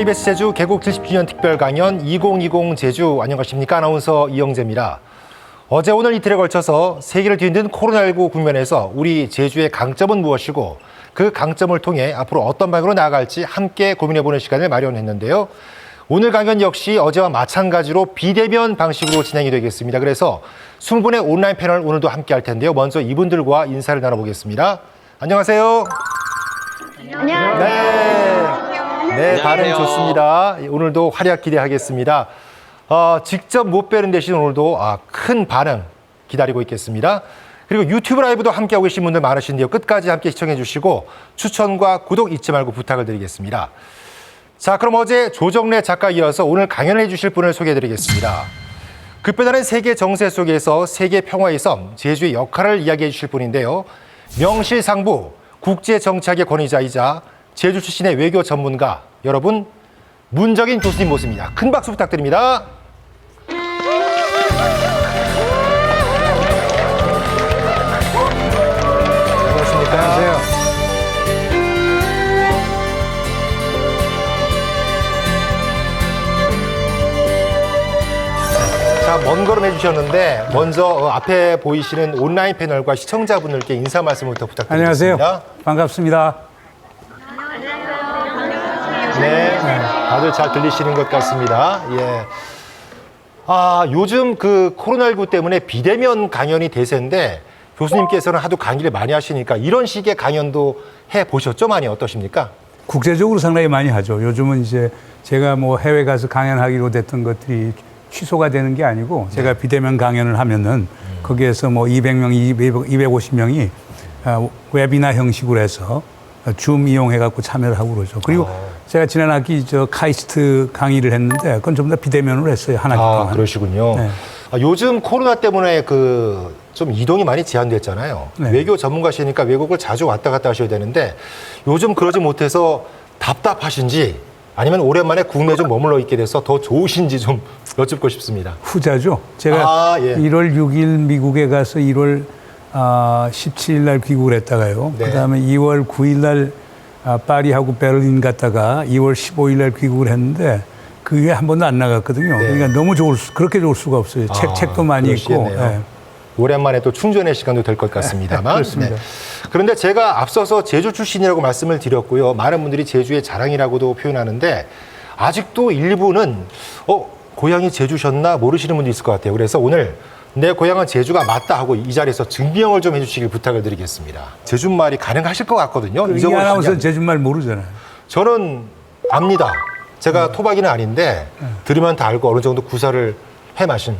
KBS 제주 개국 70주년 특별 강연 2020 제주, 안녕하십니까? 아나운서 이영재입니다. 어제 오늘 이틀에 걸쳐서 세계를 뒤흔든 코로나19 국면에서 우리 제주의 강점은 무엇이고 그 강점을 통해 앞으로 어떤 방향으로 나아갈지 함께 고민해보는 시간을 마련했는데요. 오늘 강연 역시 어제와 마찬가지로 비대면 방식으로 진행이 되겠습니다. 그래서 20분의 온라인 패널 오늘도 함께 할 텐데요. 먼저 이분들과 인사를 나눠보겠습니다. 안녕하세요. 안녕하세요. 네, 반응 좋습니다. 오늘도 활약 기대하겠습니다. 직접 못 뵈는 대신 오늘도 큰 반응 기다리고 있겠습니다. 그리고 유튜브 라이브도 함께하고 계신 분들 많으신데요. 끝까지 함께 시청해 주시고 추천과 구독 잊지 말고 부탁을 드리겠습니다. 자, 그럼 어제 조정래 작가 이어서 오늘 강연해 주실 분을 소개해 드리겠습니다. 급변하는 세계 정세 속에서 세계 평화의 섬, 제주의 역할을 이야기해 주실 분인데요. 명실상부 국제정치학의 권위자이자 제주 출신의 외교 전문가, 여러분 문정인 교수님 모십니다. 큰 박수 부탁드립니다. 안녕하십니까. 안녕하세요. 자, 먼 걸음 해주셨는데 먼저 앞에 보이시는 온라인 패널과 시청자분들께 인사 말씀부터 부탁드리겠습니다. 안녕하세요. 반갑습니다. 네, 다들 잘 들리시는 것 같습니다. 예. 요즘 그 코로나19 때문에 비대면 강연이 대세인데 교수님께서는 하도 강의를 많이 하시니까 이런 식의 강연도 해 보셨죠? 많이 어떠십니까? 국제적으로 상당히 많이 하죠. 요즘은 이제 제가 뭐 해외 가서 강연하기로 됐던 것들이 취소가 되는 게 아니고 제가 비대면 강연을 하면은 거기에서 뭐 200명, 250명이 웨비나 형식으로 해서 줌 이용해 갖고 참여를 하고 그러죠. 그리고 제가 지난 학기 카이스트 강의를 했는데 그건 전부 다 비대면으로 했어요. 한 학기 동안. 그러시군요. 네. 요즘 코로나 때문에 좀 이동이 많이 제한됐잖아요. 네. 외교 전문가시니까 외국을 자주 왔다 갔다 하셔야 되는데 요즘 그러지 못해서 답답하신지 아니면 오랜만에 국내에 좀 머물러 있게 돼서 더 좋으신지 좀 여쭙고 싶습니다. 후자죠. 제가 예. 1월 6일 미국에 가서 1월 17일 날 귀국을 했다가요. 네. 그다음에 2월 9일 날 파리하고 베를린 갔다가 2월 15일 날 귀국을 했는데 그 이후에 한 번도 안 나갔거든요. 네. 그러니까 너무 그렇게 좋을 수가 없어요. 책도 많이 있고. 그러시겠네요. 예. 오랜만에 또 충전의 시간도 될 것 같습니다만. 그렇습니다. 그런데 제가 앞서서 제주 출신이라고 말씀을 드렸고요. 많은 분들이 제주의 자랑이라고도 표현하는데 아직도 일부는 고향이 제주셨나 모르시는 분도 있을 것 같아요. 그래서 오늘 내 고향은 제주가 맞다 하고 이 자리에서 증명을 좀 해주시길 부탁을 드리겠습니다. 제주말이 가능하실 것 같거든요. 이 아나운서는 제주말 모르잖아요. 저는 압니다. 제가 토박이는 아닌데 들으면 다 알고 어느 정도 구사를 해 마신.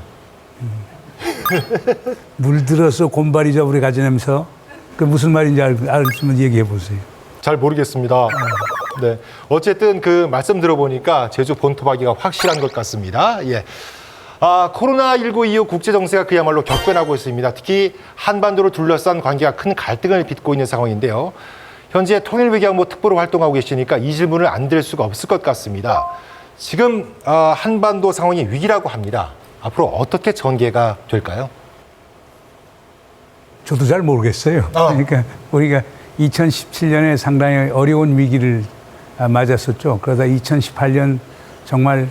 물들어서 곰발이 잡으러 가지면서 그 무슨 말인지 알면 얘기해 보세요. 잘 모르겠습니다. 네. 어쨌든 그 말씀 들어보니까 제주 본토박이가 확실한 것 같습니다. 예. 코로나19 이후 국제정세가 그야말로 격변하고 있습니다. 특히 한반도를 둘러싼 관계가 큰 갈등을 빚고 있는 상황인데요. 현재 통일외교안보 특보로 활동하고 계시니까 이 질문을 안 드릴 수가 없을 것 같습니다. 지금 한반도 상황이 위기라고 합니다. 앞으로 어떻게 전개가 될까요? 저도 잘 모르겠어요. 그러니까 우리가 2017년에 상당히 어려운 위기를 맞았었죠. 그러다 2018년 정말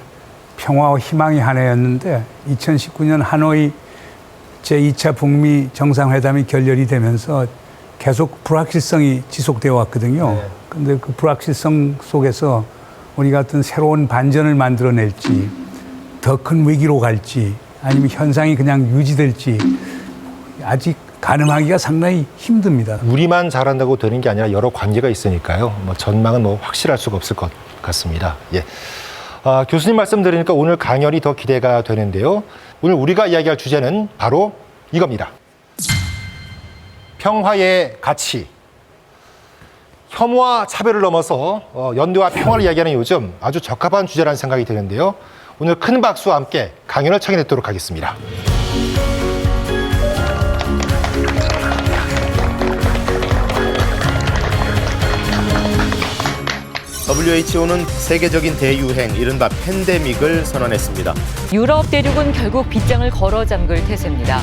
평화와 희망의 한 해였는데 2019년 하노이 제2차 북미 정상회담이 결렬이 되면서 계속 불확실성이 지속되어 왔거든요. 그런데 그 불확실성 속에서 우리가 어떤 새로운 반전을 만들어낼지 더 큰 위기로 갈지 아니면 현상이 그냥 유지될지 아직 가늠하기가 상당히 힘듭니다. 우리만 잘한다고 되는 게 아니라 여러 관계가 있으니까요. 전망은 확실할 수가 없을 것 같습니다. 예. 교수님 말씀 드리니까 오늘 강연이 더 기대가 되는데요. 오늘 우리가 이야기할 주제는 바로 이겁니다. 평화의 가치. 혐오와 차별을 넘어서 연대와 평화를 이야기하는 요즘 아주 적합한 주제라는 생각이 드는데요. 오늘 큰 박수와 함께 강연을 청해듣도록 하겠습니다. WHO는 세계적인 대유행, 이른바 팬데믹을 선언했습니다. 유럽 대륙은 결국 빗장을 걸어 잠글 태세입니다.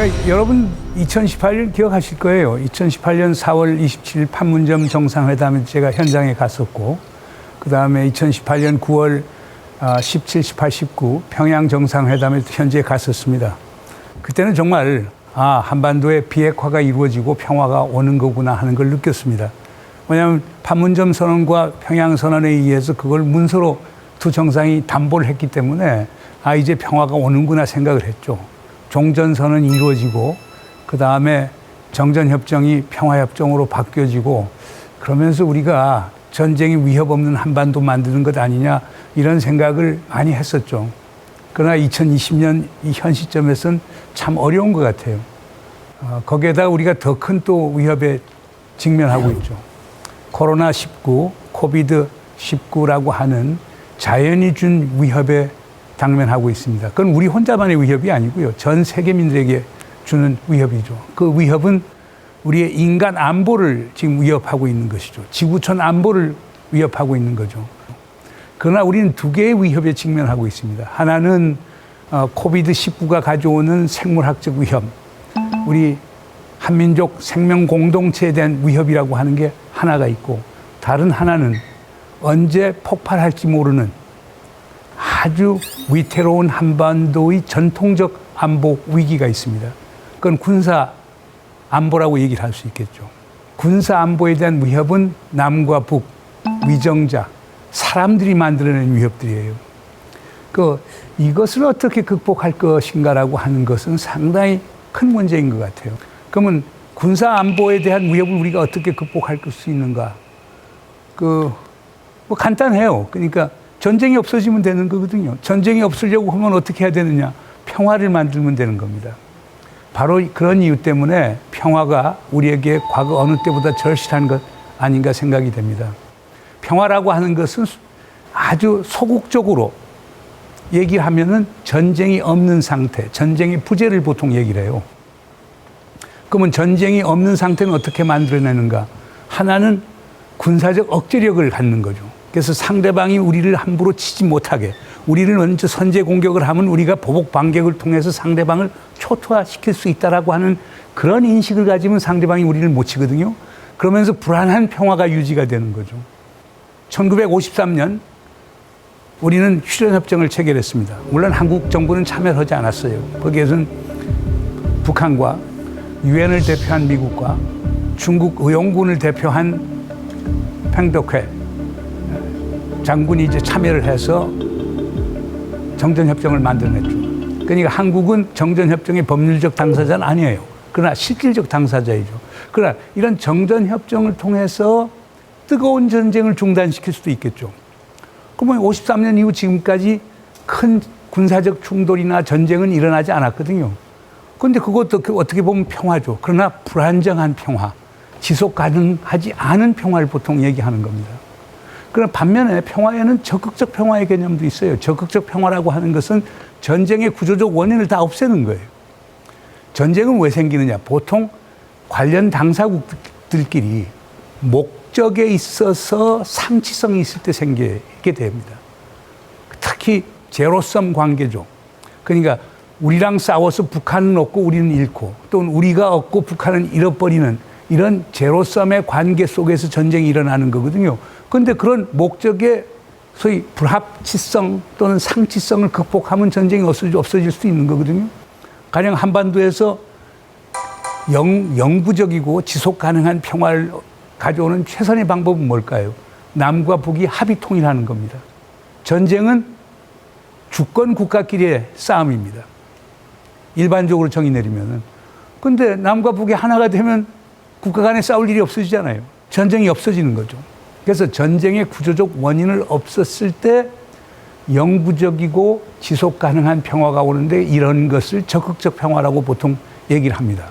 그러니까 여러분 2018년 기억하실 거예요. 2018년 4월 27일 판문점 정상회담에 제가 현장에 갔었고, 그 다음에 2018년 9월 17, 18, 19 평양 정상회담에 현지에 갔었습니다. 그때는 정말 한반도의 비핵화가 이루어지고 평화가 오는 거구나 하는 걸 느꼈습니다. 왜냐하면 판문점 선언과 평양 선언에 의해서 그걸 문서로 두 정상이 담보를 했기 때문에 이제 평화가 오는구나 생각을 했죠. 종전선언이 이루어지고 그 다음에 정전협정이 평화협정으로 바뀌어지고 그러면서 우리가 전쟁이 위협 없는 한반도 만드는 것 아니냐 이런 생각을 많이 했었죠. 그러나 2020년 이 현 시점에서는 참 어려운 것 같아요. 거기에다 우리가 더 큰 또 위협에 직면하고 있죠. 코로나19, 코비드19라고 하는 자연이 준 위협에 당면하고 있습니다. 그건 우리 혼자만의 위협이 아니고요. 전 세계민들에게 주는 위협이죠. 그 위협은 우리의 인간 안보를 지금 위협하고 있는 것이죠. 지구촌 안보를 위협하고 있는 거죠. 그러나 우리는 두 개의 위협에 직면하고 있습니다. 하나는 코비드19가 가져오는 생물학적 위협, 우리 한민족 생명 공동체에 대한 위협이라고 하는 게 하나가 있고, 다른 하나는 언제 폭발할지 모르는 아주 위태로운 한반도의 전통적 안보 위기가 있습니다. 그건 군사 안보라고 얘기를 할 수 있겠죠. 군사 안보에 대한 위협은 남과 북, 위정자, 사람들이 만들어낸 위협들이에요. 이것을 어떻게 극복할 것인가라고 하는 것은 상당히 큰 문제인 것 같아요. 그러면 군사 안보에 대한 위협을 우리가 어떻게 극복할 수 있는가? 뭐 간단해요. 그러니까 전쟁이 없어지면 되는 거거든요. 전쟁이 없으려고 하면 어떻게 해야 되느냐? 평화를 만들면 되는 겁니다. 바로 그런 이유 때문에 평화가 우리에게 과거 어느 때보다 절실한 것 아닌가 생각이 됩니다. 평화라고 하는 것은 아주 소극적으로 얘기를 하면은 전쟁이 없는 상태, 전쟁의 부재를 보통 얘기를 해요. 그러면 전쟁이 없는 상태는 어떻게 만들어내는가? 하나는 군사적 억제력을 갖는 거죠. 그래서 상대방이 우리를 함부로 치지 못하게, 우리를 먼저 선제 공격을 하면 우리가 보복 반격을 통해서 상대방을 초토화시킬 수 있다라고 하는 그런 인식을 가지면 상대방이 우리를 못 치거든요. 그러면서 불안한 평화가 유지가 되는 거죠. 1953년 우리는 휴전협정을 체결했습니다. 물론 한국 정부는 참여를 하지 않았어요. 거기에서는 북한과 유엔을 대표한 미국과 중국 의용군을 대표한 팽덕회 장군이 이제 참여를 해서 정전협정을 만들어냈죠. 그러니까 한국은 정전협정의 법률적 당사자는 아니에요. 그러나 실질적 당사자이죠. 그러나 이런 정전협정을 통해서 뜨거운 전쟁을 중단시킬 수도 있겠죠. 그러면 53년 이후 지금까지 큰 군사적 충돌이나 전쟁은 일어나지 않았거든요. 그런데 그것도 어떻게 보면 평화죠. 그러나 불안정한 평화, 지속 가능하지 않은 평화를 보통 얘기하는 겁니다. 그러나 반면에 평화에는 적극적 평화의 개념도 있어요. 적극적 평화라고 하는 것은 전쟁의 구조적 원인을 다 없애는 거예요. 전쟁은 왜 생기느냐? 보통 관련 당사국들끼리 목적에 있어서 상치성이 있을 때 생기게 됩니다. 특히 제로섬 관계죠. 그러니까 우리랑 싸워서 북한은 얻고 우리는 잃고, 또는 우리가 얻고 북한은 잃어버리는 이런 제로섬의 관계 속에서 전쟁이 일어나는 거거든요. 그런데 그런 목적의 소위 불합치성 또는 상치성을 극복하면 전쟁이 없어질 수도 있는 거거든요. 가령 한반도에서 영구적이고 지속 가능한 평화를 가져오는 최선의 방법은 뭘까요? 남과 북이 합의 통일하는 겁니다. 전쟁은 주권 국가끼리의 싸움입니다. 일반적으로 정의 내리면은. 근데 남과 북이 하나가 되면 국가 간에 싸울 일이 없어지잖아요. 전쟁이 없어지는 거죠. 그래서 전쟁의 구조적 원인을 없었을 때 영구적이고 지속 가능한 평화가 오는데, 이런 것을 적극적 평화라고 보통 얘기를 합니다.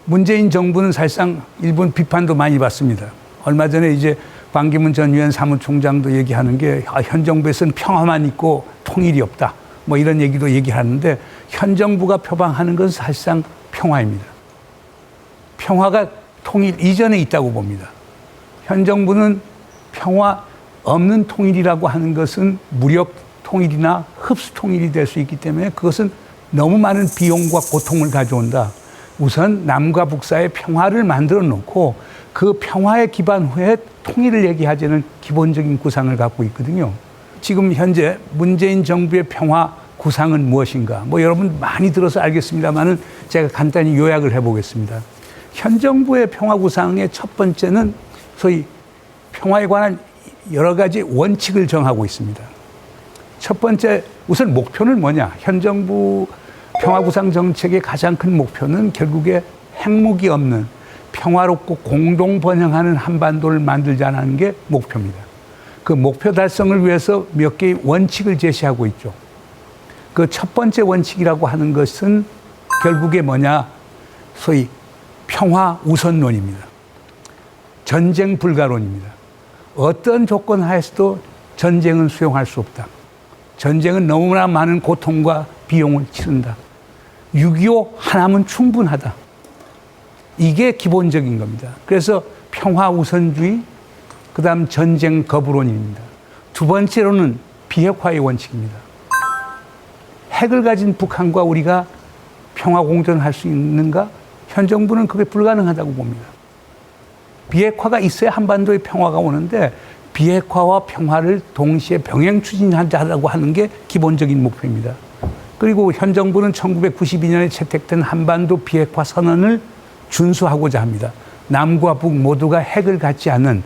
문재인 정부는 사실상 일본 비판도 많이 받습니다. 얼마 전에 이제 반기문 전 유엔 사무총장도 얘기하는 게 현 정부에서는 평화만 있고 통일이 없다, 뭐 이런 얘기도 얘기하는데, 현 정부가 표방하는 것은 사실상 평화입니다. 평화가 통일 이전에 있다고 봅니다. 현 정부는 평화 없는 통일이라고 하는 것은 무력 통일이나 흡수 통일이 될 수 있기 때문에 그것은 너무 많은 비용과 고통을 가져온다. 우선 남과 북 사이의 평화를 만들어 놓고 그 평화에 기반 후에 통일을 얘기하자는 기본적인 구상을 갖고 있거든요. 지금 현재 문재인 정부의 평화 구상은 무엇인가? 뭐 여러분 많이 들어서 알겠습니다만은 제가 간단히 요약을 해보겠습니다. 현 정부의 평화 구상의 첫 번째는 소위 평화에 관한 여러 가지 원칙을 정하고 있습니다. 첫 번째, 우선 목표는 뭐냐? 현 정부 평화 구상 정책의 가장 큰 목표는 결국에 핵무기 없는 평화롭고 공동 번영하는 한반도를 만들자는 게 목표입니다. 그 목표 달성을 위해서 몇 개의 원칙을 제시하고 있죠. 그 첫 번째 원칙이라고 하는 것은 결국에 뭐냐? 소위 평화 우선론입니다. 전쟁 불가론입니다. 어떤 조건 하에서도 전쟁은 수용할 수 없다. 전쟁은 너무나 많은 고통과 비용을 치른다. 6.25 하나면 충분하다. 이게 기본적인 겁니다. 그래서 평화 우선주의, 그 다음 전쟁 거부론입니다. 두 번째로는 비핵화의 원칙입니다. 핵을 가진 북한과 우리가 평화 공존할 수 있는가? 현 정부는 그게 불가능하다고 봅니다. 비핵화가 있어야 한반도의 평화가 오는데 비핵화와 평화를 동시에 병행 추진하자고 하는 게 기본적인 목표입니다. 그리고 현 정부는 1992년에 채택된 한반도 비핵화 선언을 준수하고자 합니다. 남과 북 모두가 핵을 갖지 않는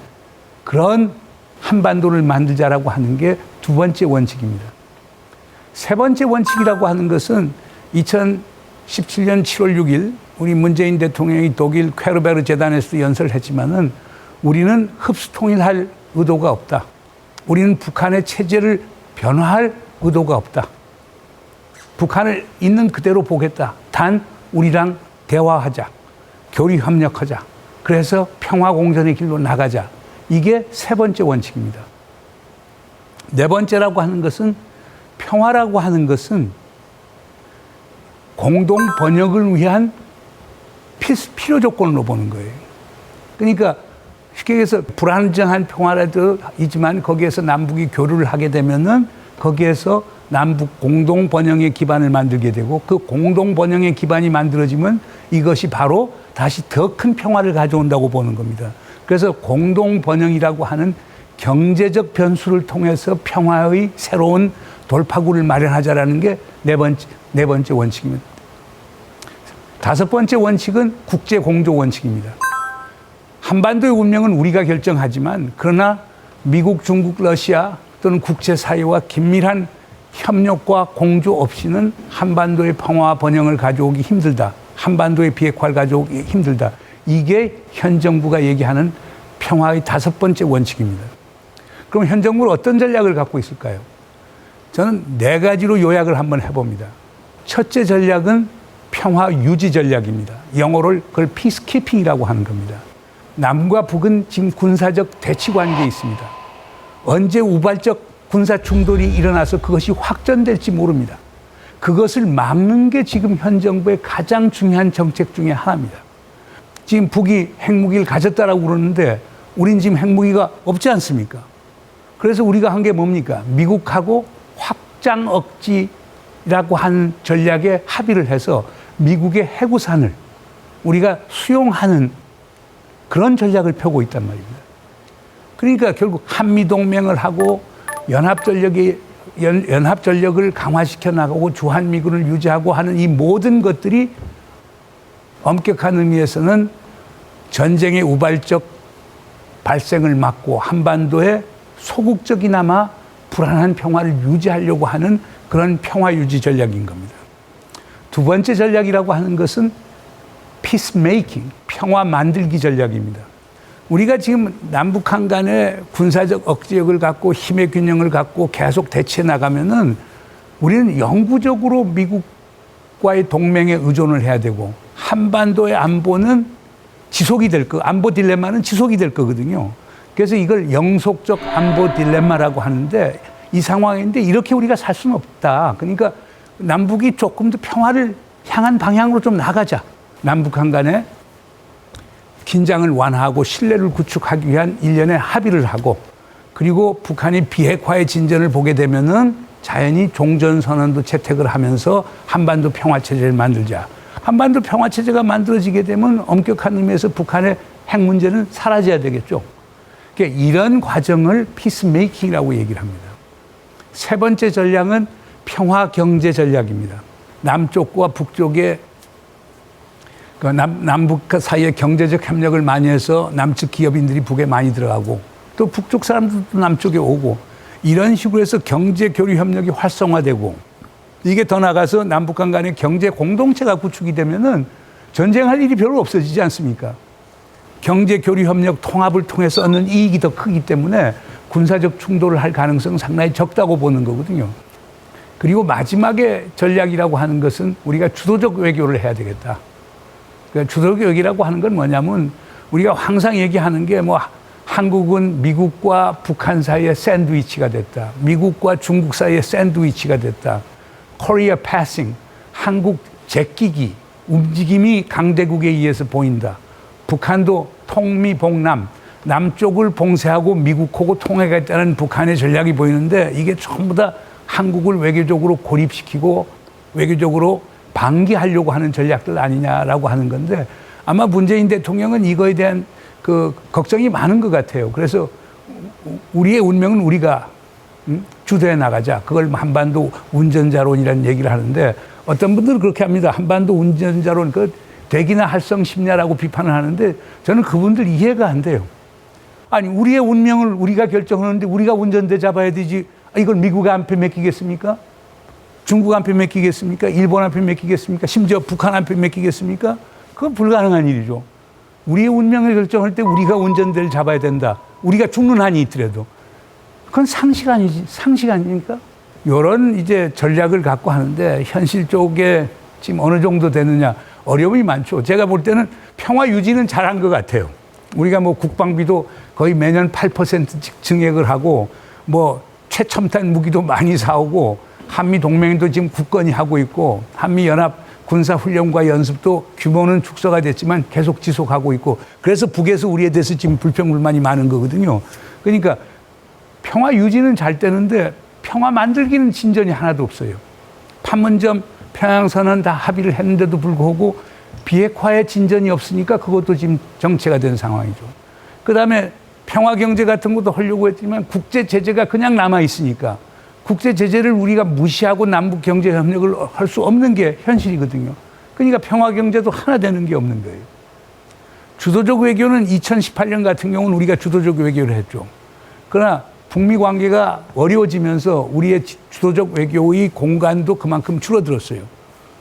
그런 한반도를 만들자라고 하는 게 두 번째 원칙입니다. 세 번째 원칙이라고 하는 것은 2017년 7월 6일 우리 문재인 대통령이 독일 퀘르베르 재단에서도 연설을 했지만은 우리는 흡수 통일할 의도가 없다. 우리는 북한의 체제를 변화할 의도가 없다. 북한을 있는 그대로 보겠다. 단 우리랑 대화하자. 교류 협력하자. 그래서 평화 공존의 길로 나가자. 이게 세 번째 원칙입니다. 네 번째라고 하는 것은 평화라고 하는 것은 공동 번영을 위한 필요 조건으로 보는 거예요. 그러니까 쉽게 얘기해서 불안정한 평화라도 있지만 거기에서 남북이 교류를 하게 되면은 거기에서 남북 공동 번영의 기반을 만들게 되고 그 공동 번영의 기반이 만들어지면 이것이 바로 다시 더 큰 평화를 가져온다고 보는 겁니다. 그래서 공동 번영이라고 하는 경제적 변수를 통해서 평화의 새로운 돌파구를 마련하자라는 게 네 번째 원칙입니다. 다섯 번째 원칙은 국제 공조 원칙입니다. 한반도의 운명은 우리가 결정하지만 그러나 미국, 중국, 러시아 또는 국제사회와 긴밀한 협력과 공조 없이는 한반도의 평화와 번영을 가져오기 힘들다. 한반도의 비핵화를 가져오기 힘들다. 이게 현 정부가 얘기하는 평화의 다섯 번째 원칙입니다. 그럼 현 정부는 어떤 전략을 갖고 있을까요? 저는 네 가지로 요약을 한번 해봅니다. 첫째 전략은 평화 유지 전략입니다. 영어로 그걸 피스키핑이라고 하는 겁니다. 남과 북은 지금 군사적 대치 관계에 있습니다. 언제 우발적 군사 충돌이 일어나서 그것이 확전될지 모릅니다. 그것을 막는 게 지금 현 정부의 가장 중요한 정책 중에 하나입니다. 지금 북이 핵무기를 가졌다라고 그러는데 우린 지금 핵무기가 없지 않습니까? 그래서 우리가 한 게 뭡니까? 미국하고 확장 억지라고 한 전략에 합의를 해서 미국의 해구산을 우리가 수용하는 그런 전략을 펴고 있단 말입니다. 그러니까 결국 한미동맹을 하고 연합전력을 강화시켜 나가고 주한미군을 유지하고 하는 이 모든 것들이 엄격한 의미에서는 전쟁의 우발적 발생을 막고 한반도에 소극적이나마 불안한 평화를 유지하려고 하는 그런 평화 유지 전략인 겁니다. 두 번째 전략이라고 하는 것은 피스메이킹, 평화 만들기 전략입니다. 우리가 지금 남북한 간의 군사적 억제력을 갖고 힘의 균형을 갖고 계속 대치해 나가면은 우리는 영구적으로 미국과의 동맹에 의존을 해야 되고 한반도의 안보는 지속이 될 거, 안보 딜레마는 지속이 될 거거든요. 그래서 이걸 영속적 안보 딜레마라고 하는데 이 상황인데 이렇게 우리가 살 수는 없다. 그러니까 남북이 조금 더 평화를 향한 방향으로 좀 나가자. 남북한 간에 긴장을 완화하고 신뢰를 구축하기 위한 일련의 합의를 하고 그리고 북한이 비핵화의 진전을 보게 되면은 자연히 종전선언도 채택을 하면서 한반도 평화체제를 만들자. 한반도 평화체제가 만들어지게 되면 엄격한 의미에서 북한의 핵 문제는 사라져야 되겠죠. 그러니까 이런 과정을 피스메이킹이라고 얘기를 합니다. 세 번째 전략은 평화 경제 전략입니다. 남쪽과 북쪽의 남북 사이의 경제적 협력을 많이 해서 남측 기업인들이 북에 많이 들어가고 또 북쪽 사람들도 남쪽에 오고 이런 식으로 해서 경제 교류 협력이 활성화되고 이게 더 나가서 남북한 간의 경제 공동체가 구축이 되면은 전쟁할 일이 별로 없어지지 않습니까? 경제 교류 협력 통합을 통해서 얻는 이익이 더 크기 때문에 군사적 충돌을 할 가능성은 상당히 적다고 보는 거거든요. 그리고 마지막에 전략이라고 하는 것은 우리가 주도적 외교를 해야 되겠다. 그러니까 주도적 외교라고 하는 건 뭐냐면 우리가 항상 얘기하는 게 뭐 한국은 미국과 북한 사이의 샌드위치가 됐다. 미국과 중국 사이의 샌드위치가 됐다. 코리아 패싱, 한국 제끼기, 움직임이 강대국에 의해서 보인다. 북한도 통미봉남, 남쪽을 봉쇄하고 미국하고 통해가겠다는 북한의 전략이 보이는데 이게 전부 다 한국을 외교적으로 고립시키고 외교적으로 방기하려고 하는 전략들 아니냐라고 하는 건데 아마 문재인 대통령은 이거에 대한 그 걱정이 많은 것 같아요. 그래서 우리의 운명은 우리가 주도해 나가자. 그걸 한반도 운전자론이라는 얘기를 하는데 어떤 분들은 그렇게 합니다. 한반도 운전자론 그 되기나 할성 싶냐라고 비판을 하는데 저는 그분들 이해가 안 돼요. 아니 우리의 운명을 우리가 결정하는데 우리가 운전대 잡아야 되지. 이걸 미국 앞에 맡기겠습니까? 중국 앞에 맡기겠습니까? 일본 앞에 맡기겠습니까? 심지어 북한 앞에 맡기겠습니까? 그건 불가능한 일이죠. 우리의 운명을 결정할 때 우리가 운전대를 잡아야 된다. 우리가 죽는 한이 있더라도. 그건 상식 아닙니까? 이런 이제 전략을 갖고 하는데 현실 쪽에 지금 어느 정도 되느냐 어려움이 많죠. 제가 볼 때는 평화 유지는 잘한 것 같아요. 우리가 뭐 국방비도 거의 매년 8% 증액을 하고 뭐 최첨단 무기도 많이 사오고 한미 동맹도 지금 굳건히 하고 있고 한미 연합 군사훈련과 연습도 규모는 축소가 됐지만 계속 지속하고 있고 그래서 북에서 우리에 대해서 지금 불평불만이 많은 거거든요. 그러니까 평화 유지는 잘 되는데 평화 만들기는 진전이 하나도 없어요. 판문점 평양선언 다 합의를 했는데도 불구하고 비핵화의 진전이 없으니까 그것도 지금 정체가 된 상황이죠. 그다음에 평화 경제 같은 것도 하려고 했지만 국제 제재가 그냥 남아 있으니까 국제 제재를 우리가 무시하고 남북 경제 협력을 할 수 없는 게 현실이거든요. 그러니까 평화 경제도 하나 되는 게 없는 거예요. 주도적 외교는 2018년 같은 경우는 우리가 주도적 외교를 했죠. 그러나 북미 관계가 어려워지면서 우리의 주도적 외교의 공간도 그만큼 줄어들었어요.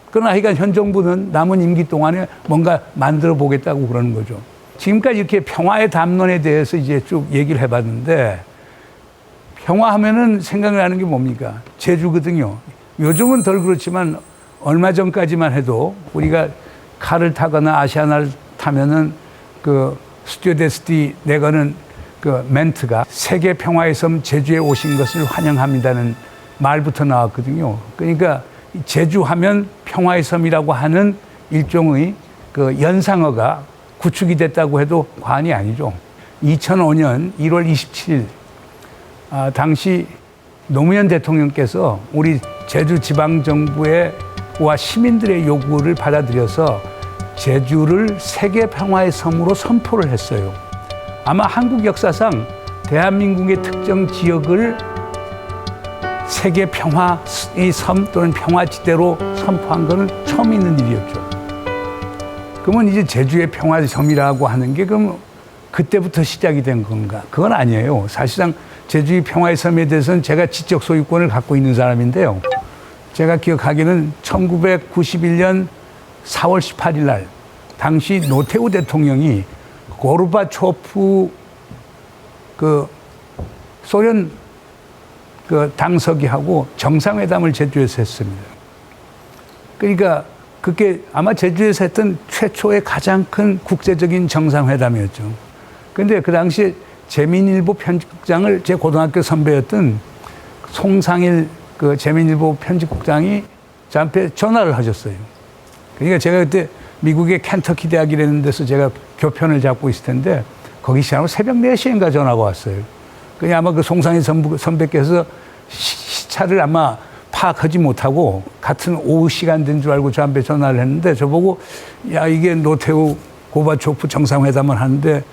그러나 하여간 현 정부는 남은 임기 동안에 뭔가 만들어 보겠다고 그러는 거죠. 지금까지 이렇게 평화의 담론에 대해서 이제 쭉 얘기를 해봤는데 평화하면은 생각나는 게 뭡니까? 제주거든요. 요즘은 덜 그렇지만 얼마 전까지만 해도 우리가 칼을 타거나 아시아나를 타면은 그 스튜어디스들이 내거는 그 멘트가 세계 평화의 섬 제주에 오신 것을 환영합니다는 말부터 나왔거든요. 그러니까 제주하면 평화의 섬이라고 하는 일종의 그 연상어가 구축이 됐다고 해도 과언이 아니죠. 2005년 1월 27일 당시 노무현 대통령께서 우리 제주지방정부와 시민들의 요구를 받아들여서 제주를 세계 평화의 섬으로 선포를 했어요. 아마 한국 역사상 대한민국의 특정 지역을 세계 평화의 섬 또는 평화지대로 선포한 것은 처음 있는 일이었죠. 그러면 이제 제주의 평화의 섬이라고 하는 게 그럼 그때부터 시작이 된 건가? 그건 아니에요. 사실상 제주의 평화의 섬에 대해서는 제가 지적 소유권을 갖고 있는 사람인데요. 제가 기억하기는 1991년 4월 18일 날 당시 노태우 대통령이 고르바초프 그 소련 그 당서기하고 정상회담을 제주에서 했습니다. 그러니까 그게 아마 제주에서 했던 최초의 가장 큰 국제적인 정상회담이었죠. 그런데 그 당시에 재민일보 편집국장을 제 고등학교 선배였던 송상일 그 재민일보 편집국장이 저한테 전화를 하셨어요. 그러니까 제가 그때 미국의 켄터키 대학이라는 데서 제가 교편을 잡고 있을 텐데 거기 시작하고 새벽 4시인가 전화가 왔어요. 그냥 아마 그 송상일 선배께서 시차를 아마 파악하지 못하고 같은 오후 시간 된 줄 알고 저한테 전화를 했는데 저보고 야 이게 노태우 고바초프 정상회담을 하는데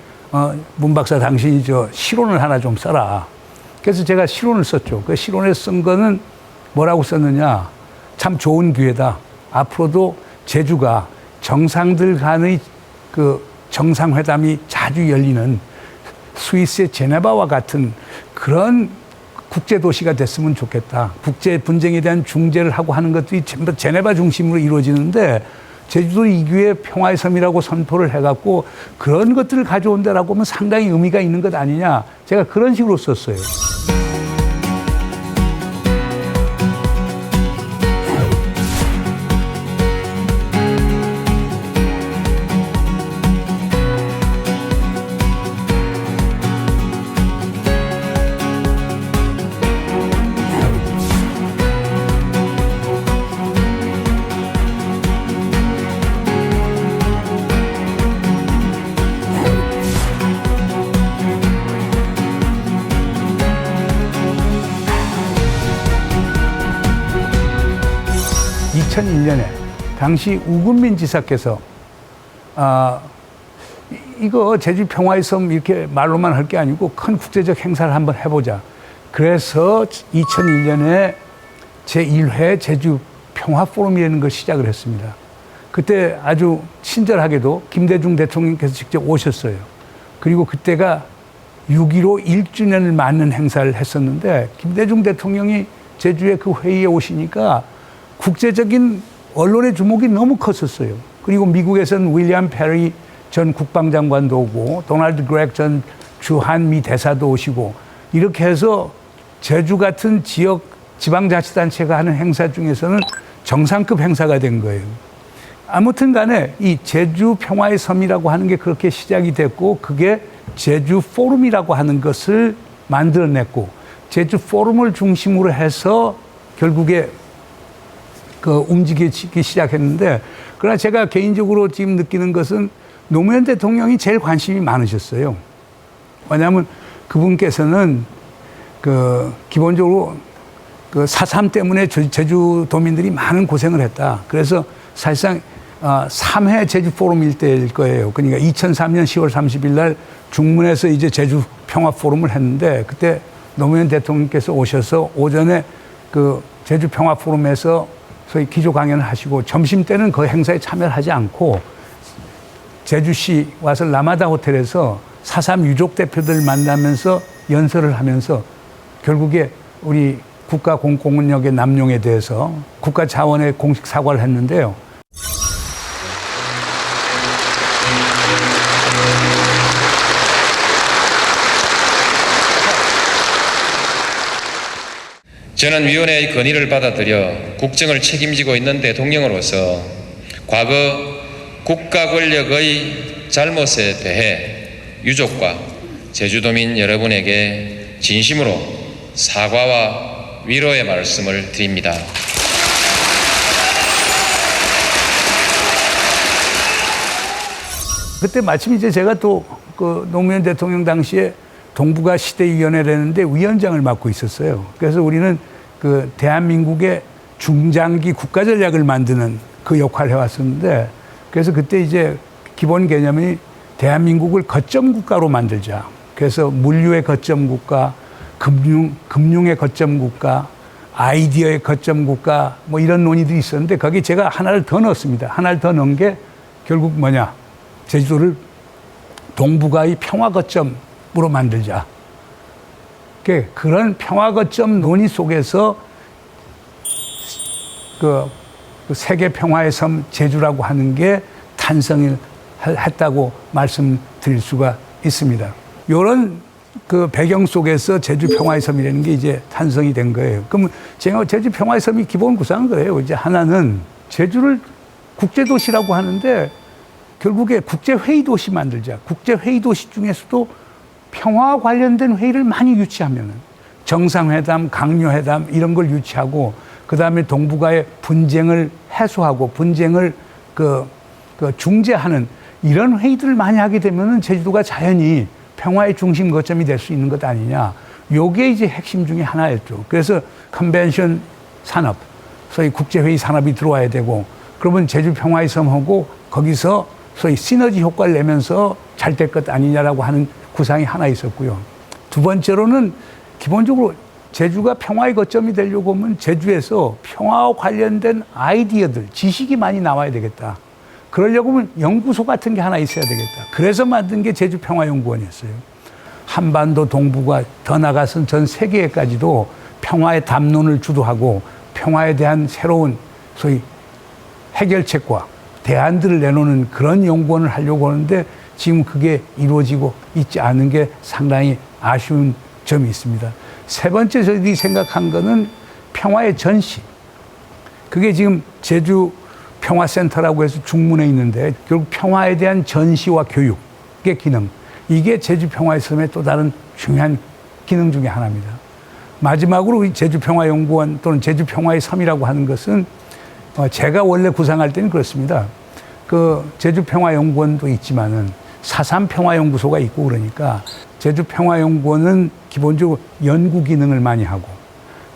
문 박사 당신이 저 실론을 하나 좀 써라. 그래서 제가 실론을 썼죠. 그 실론에 쓴 거는 뭐라고 썼느냐. 참 좋은 기회다. 앞으로도 제주가 정상들 간의 그 정상회담이 자주 열리는 스위스의 제네바와 같은 그런 국제도시가 됐으면 좋겠다. 국제 분쟁에 대한 중재를 하고 하는 것들이 전부 제네바 중심으로 이루어지는데 제주도 이 기회에 평화의 섬이라고 선포를 해갖고 그런 것들을 가져온다라고 하면 상당히 의미가 있는 것 아니냐. 제가 그런 식으로 썼어요. (2001년에) 당시 우금민 지사께서 이거 제주 평화의 섬 이렇게 말로만 할 게 아니고 큰 국제적 행사를 한번 해보자. 그래서 2001년에 제1회 제주 평화 포럼이라는 걸 시작을 했습니다. 그때 아주 친절하게도 김대중 대통령께서 직접 오셨어요. 그리고 그때가 6.15 1주년을 맞는 행사를 했었는데 김대중 대통령이 제주에 그 회의에 오시니까 국제적인 언론의 주목이 너무 컸었어요. 그리고 미국에서는 윌리엄 페리 전 국방장관도 오고 도널드 그렉 전 주한미 대사도 오시고 이렇게 해서 제주 같은 지역 지방자치단체가 하는 행사 중에서는 정상급 행사가 된 거예요. 아무튼 간에 이 제주 평화의 섬이라고 하는 게 그렇게 시작이 됐고 그게 제주 포럼이라고 하는 것을 만들어냈고 제주 포럼을 중심으로 해서 결국에 움직이기 시작했는데 그러나 제가 개인적으로 지금 느끼는 것은 노무현 대통령이 제일 관심이 많으셨어요. 왜냐하면 그분께서는 기본적으로 4.3 때문에 제주도민들이 많은 고생을 했다. 그래서 사실상 3회 제주 포럼일 때일 거예요. 그러니까 2003년 10월 30일 날 중문에서 이제 제주 평화 포럼을 했는데 그때 노무현 대통령께서 오셔서 오전에 제주 평화 포럼에서 소위 기조 강연을 하시고 점심 때는 그 행사에 참여를 하지 않고 제주시 와서 라마다 호텔에서 4.3 유족 대표들 만나면서 연설을 하면서 결국에 우리 국가 공권력의 남용에 대해서 국가 차원의 공식 사과를 했는데요. 저는 위원회의 건의를 받아들여 국정을 책임지고 있는 대통령으로서 과거 국가 권력의 잘못에 대해 유족과 제주도민 여러분에게 진심으로 사과와 위로의 말씀을 드립니다. 그때 마침 이제 제가 또 노무현 대통령 당시에 동북아 시대위원회를 했는데 위원장을 맡고 있었어요. 그래서 우리는 대한민국의 중장기 국가 전략을 만드는 그 역할을 해왔었는데 그래서 그때 이제 기본 개념이 대한민국을 거점 국가로 만들자. 그래서 물류의 거점 국가, 금융의 거점 국가, 아이디어의 거점 국가 뭐 이런 논의들이 있었는데 거기 제가 하나를 더 넣었습니다. 하나를 더 넣은 게 결국 뭐냐. 제주도를 동북아의 평화 거점으로 만들자. 그런 평화 거점 논의 속에서 그 세계 평화의 섬 제주라고 하는 게 탄생을 했다고 말씀드릴 수가 있습니다. 이런 배경 속에서 제주 평화의 섬이라는 게 이제 탄생이 된 거예요. 그럼 제가 제주 평화의 섬이 기본 구상은 그래요. 이제 하나는 제주를 국제도시라고 하는데 결국에 국제회의 도시 만들자. 국제회의 도시 중에서도 평화와 관련된 회의를 많이 유치하면은 정상회담, 강요회담 이런 걸 유치하고 그 다음에 동북아의 분쟁을 해소하고 분쟁을 중재하는 이런 회의들을 많이 하게 되면은 제주도가 자연히 평화의 중심 거점이 될 수 있는 것 아니냐. 요게 이제 핵심 중에 하나였죠. 그래서 컨벤션 산업, 소위 국제회의 산업이 들어와야 되고, 그러면 제주 평화의 섬하고 거기서 소위 시너지 효과를 내면서 잘 될 것 아니냐라고 하는 구상이 하나 있었고요. 두 번째로는 기본적으로 제주가 평화의 거점이 되려고 하면 제주에서 평화와 관련된 아이디어들, 지식이 많이 나와야 되겠다. 그러려고 하면 연구소 같은 게 하나 있어야 되겠다. 그래서 만든 게 제주평화연구원이었어요. 한반도 동북아 더 나가선 전 세계에까지도 평화의 담론을 주도하고 평화에 대한 새로운 소위 해결책과 대안들을 내놓는 그런 연구원을 하려고 하는데 지금 그게 이루어지고 있지 않은 게 상당히 아쉬운 점이 있습니다. 세 번째 저희들이 생각한 거는 평화의 전시. 그게 지금 제주 평화센터라고 해서 중문에 있는데 결국 평화에 대한 전시와 교육의 기능. 이게 제주 평화의 섬의 또 다른 중요한 기능 중에 하나입니다. 마지막으로 제주 평화연구원 또는 제주 평화의 섬이라고 하는 것은 제가 원래 구상할 때는 그렇습니다. 그 제주 평화연구원도 있지만은 4.3 평화연구소가 있고 그러니까 제주 평화연구원은 기본적으로 연구 기능을 많이 하고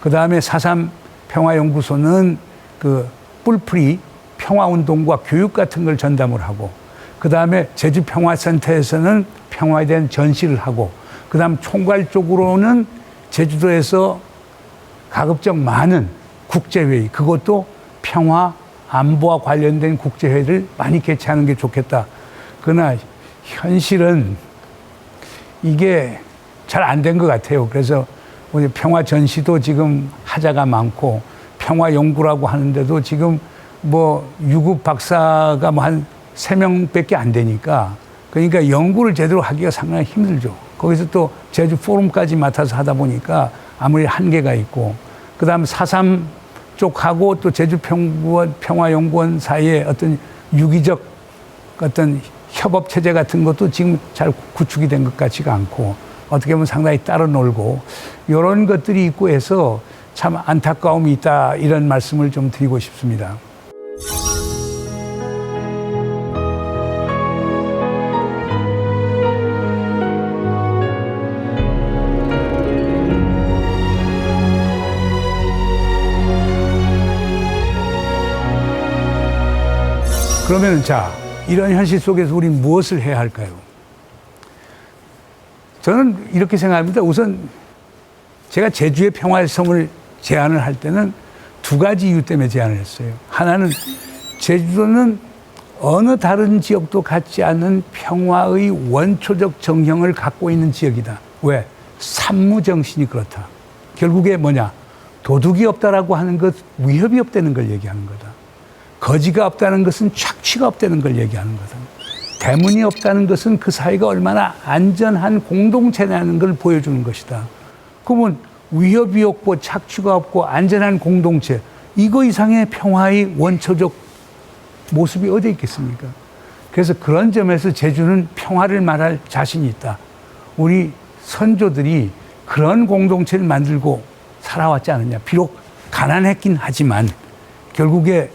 그 다음에 4.3 평화연구소는 그 뿔풀이 평화운동과 교육 같은 걸 전담을 하고 그 다음에 제주 평화센터에서는 평화에 대한 전시를 하고 그 다음 총괄적으로는 제주도에서 가급적 많은 국제회의 그것도 평화 안보와 관련된 국제회의를 많이 개최하는 게 좋겠다. 그러나 현실은 이게 잘 안 된 것 같아요. 그래서 우리 평화 전시도 지금 하자가 많고 평화 연구라고 하는데도 지금 뭐 유급 박사가 뭐 한 3명밖에 안 되니까 그러니까 연구를 제대로 하기가 상당히 힘들죠. 거기서 또 제주 포럼까지 맡아서 하다 보니까 아무리 한계가 있고 그다음 4.3 쪽하고 또 제주 평화연구원 사이에 어떤 유기적 어떤 협업 체제 같은 것도 지금 잘 구축이 된 것 같지가 않고 어떻게 보면 상당히 따로 놀고 이런 것들이 있고 해서 참 안타까움이 있다 이런 말씀을 좀 드리고 싶습니다. 그러면 자, 이런 현실 속에서 우리는 무엇을 해야 할까요? 저는 이렇게 생각합니다. 우선 제가 제주의 평화의 섬을 제안을 할 때는 두 가지 이유 때문에 제안을 했어요. 하나는 제주도는 어느 다른 지역도 갖지 않는 평화의 원초적 정형을 갖고 있는 지역이다. 왜? 산무정신이 그렇다. 결국에 뭐냐? 도둑이 없다라고 하는 것, 위협이 없다는 걸 얘기하는 거다. 거지가 없다는 것은 착취가 없다는 걸 얘기하는 거다. 대문이 없다는 것은 그 사회가 얼마나 안전한 공동체라는 걸 보여주는 것이다. 그러면 위협이 없고 착취가 없고 안전한 공동체, 이거 이상의 평화의 원초적 모습이 어디 있겠습니까? 그래서 그런 점에서 제주는 평화를 말할 자신이 있다. 우리 선조들이 그런 공동체를 만들고 살아왔지 않느냐. 비록 가난했긴 하지만 결국에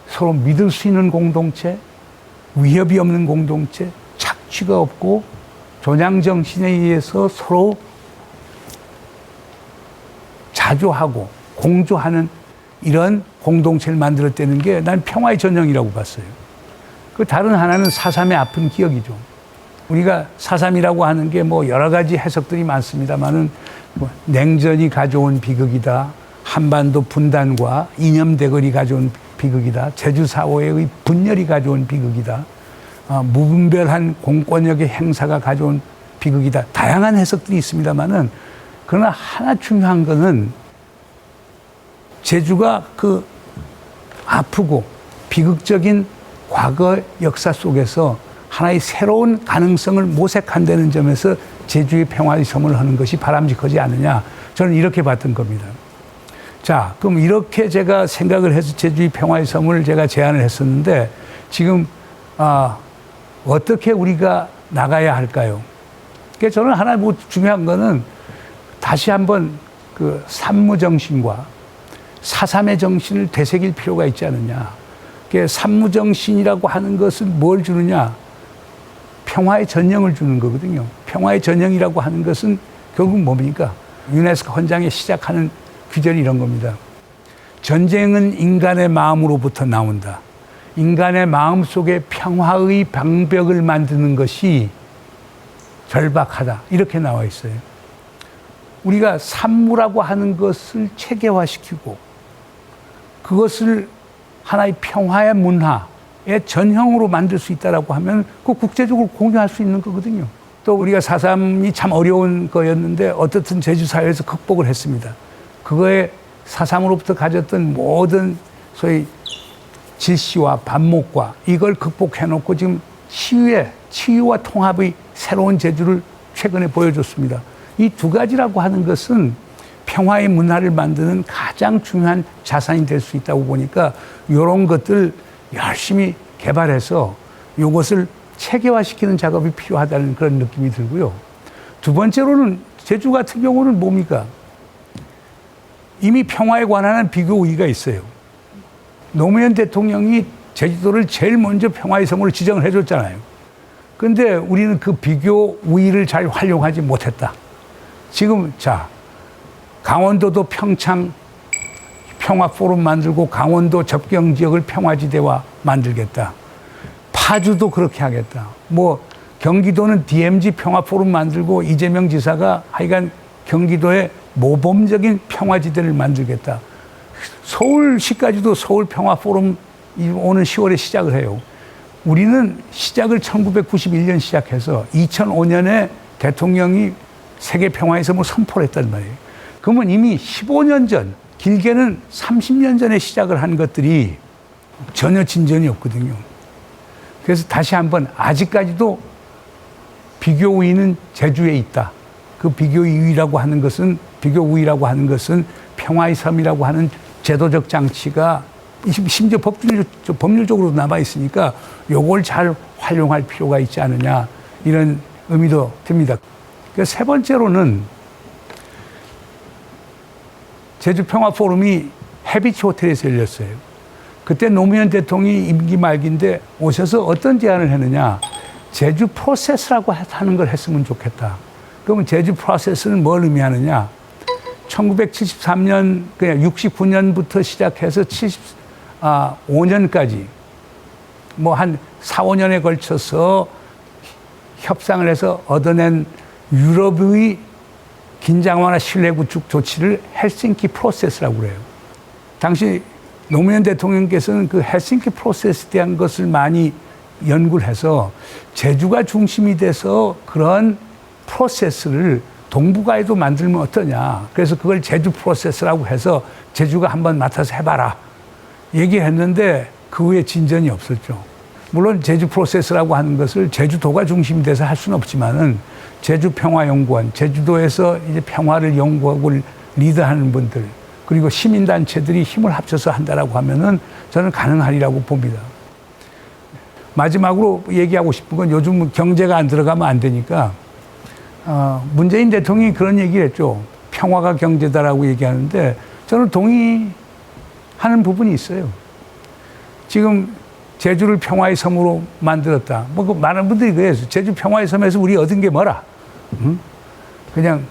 서로 믿을 수 있는 공동체, 위협이 없는 공동체, 착취가 없고 조량정신에 의해서 서로 자조하고 공조하는 이런 공동체를 만들었다는 게 난 평화의 전형이라고 봤어요. 그 다른 하나는 4.3의 아픈 기억이죠. 우리가 4.3이라고 하는 게 뭐 여러 가지 해석들이 많습니다만은 뭐 냉전이 가져온 비극이다. 한반도 분단과 이념 대결이 가져온 비극이다. 제주 사회의 분열이 가져온 비극이다. 무분별한 공권력의 행사가 가져온 비극이다. 다양한 해석들이 있습니다만은 그러나 하나 중요한 거는 제주가 그 아프고 비극적인 과거 역사 속에서 하나의 새로운 가능성을 모색한다는 점에서 제주의 평화의 섬을 하는 것이 바람직하지 않느냐. 저는 이렇게 봤던 겁니다. 자, 그럼 이렇게 제가 생각을 해서 제주의 평화의 섬을 제가 제안을 했었는데 지금 어떻게 우리가 나가야 할까요? 그러니까 저는 하나 뭐 중요한 거는 다시 한번 그 산무정신과 4.3의 정신을 되새길 필요가 있지 않느냐. 그러니까 산무정신이라고 하는 것은 뭘 주느냐? 평화의 전형을 주는 거거든요. 평화의 전형이라고 하는 것은 결국 뭡니까? 유네스코 헌장에 시작하는 규절이 이런 겁니다. 전쟁은 인간의 마음으로부터 나온다. 인간의 마음 속에 평화의 방벽을 만드는 것이 절박하다. 이렇게 나와 있어요. 우리가 산무라고 하는 것을 체계화시키고 그것을 하나의 평화의 문화의 전형으로 만들 수 있다라고 하면 그 국제적으로 공유할 수 있는 거거든요. 또 우리가 4.3이 참 어려운 거였는데 어떻든 제주사회에서 극복을 했습니다. 그거에 4.3으로부터 가졌던 모든 소위 질시와 반목과 이걸 극복해놓고 지금 치유와 통합의 새로운 제주를 최근에 보여줬습니다. 이 두 가지라고 하는 것은 평화의 문화를 만드는 가장 중요한 자산이 될 수 있다고 보니까 이런 것들 열심히 개발해서 이것을 체계화시키는 작업이 필요하다는 그런 느낌이 들고요. 두 번째로는 제주 같은 경우는 뭡니까? 이미 평화에 관한 비교 우위가 있어요. 노무현 대통령이 제주도를 제일 먼저 평화의 섬으로 지정을 해줬잖아요. 그런데 우리는 그 비교 우위를 잘 활용하지 못했다. 지금 강원도도 평창 평화 포럼 만들고 강원도 접경 지역을 평화지대화 만들겠다. 파주도 그렇게 하겠다. 경기도는 DMZ 평화 포럼 만들고 이재명 지사가 하여간 경기도에 모범적인 평화지대를 만들겠다. 서울시까지도 서울 평화 포럼 오는 10월에 시작을 해요. 우리는 시작을 1991년 시작해서 2005년에 대통령이 세계 평화의 섬을 선포를 했단 말이에요. 그러면 이미 15년 전, 길게는 30년 전에 시작을 한 것들이 전혀 진전이 없거든요. 그래서 다시 한번 아직까지도 비교 우위는 제주에 있다. 그 비교 우위라고 하는 것은 평화의 섬이라고 하는 제도적 장치가 심지어 법률적으로 남아 있으니까 요걸 잘 활용할 필요가 있지 않느냐 이런 의미도 듭니다. 세 번째로는 제주 평화 포럼이 해비치 호텔에서 열렸어요. 그때 노무현 대통령이 임기 말기인데 오셔서 어떤 제안을 했느냐. 제주 프로세스라고 하는 걸 했으면 좋겠다. 그러면 제주 프로세스는 뭘 의미하느냐. 1973년, 그냥 69년부터 시작해서 75년까지 한 4, 5년에 걸쳐서 협상을 해서 얻어낸 유럽의 긴장 완화 신뢰 구축 조치를 헬싱키 프로세스라고 그래요. 당시 노무현 대통령께서는 그 헬싱키 프로세스에 대한 것을 많이 연구를 해서 제주가 중심이 돼서 그런 프로세스를 동북아에도 만들면 어떠냐. 그래서 그걸 제주 프로세스라고 해서 제주가 한번 맡아서 해봐라. 얘기했는데 그 후에 진전이 없었죠. 물론 제주 프로세스라고 하는 것을 제주도가 중심이 돼서 할 수는 없지만은 제주평화연구원, 제주도에서 이제 평화를 연구하고 리드하는 분들, 그리고 시민단체들이 힘을 합쳐서 한다라고 하면은 저는 가능하리라고 봅니다. 마지막으로 얘기하고 싶은 건 요즘 경제가 안 들어가면 안 되니까 문재인 대통령이 그런 얘기를 했죠. 평화가 경제다라고 얘기하는데 저는 동의하는 부분이 있어요. 지금 제주를 평화의 섬으로 만들었다. 많은 분들이 그래요. 제주 평화의 섬에서 우리 얻은 게 뭐라? 그냥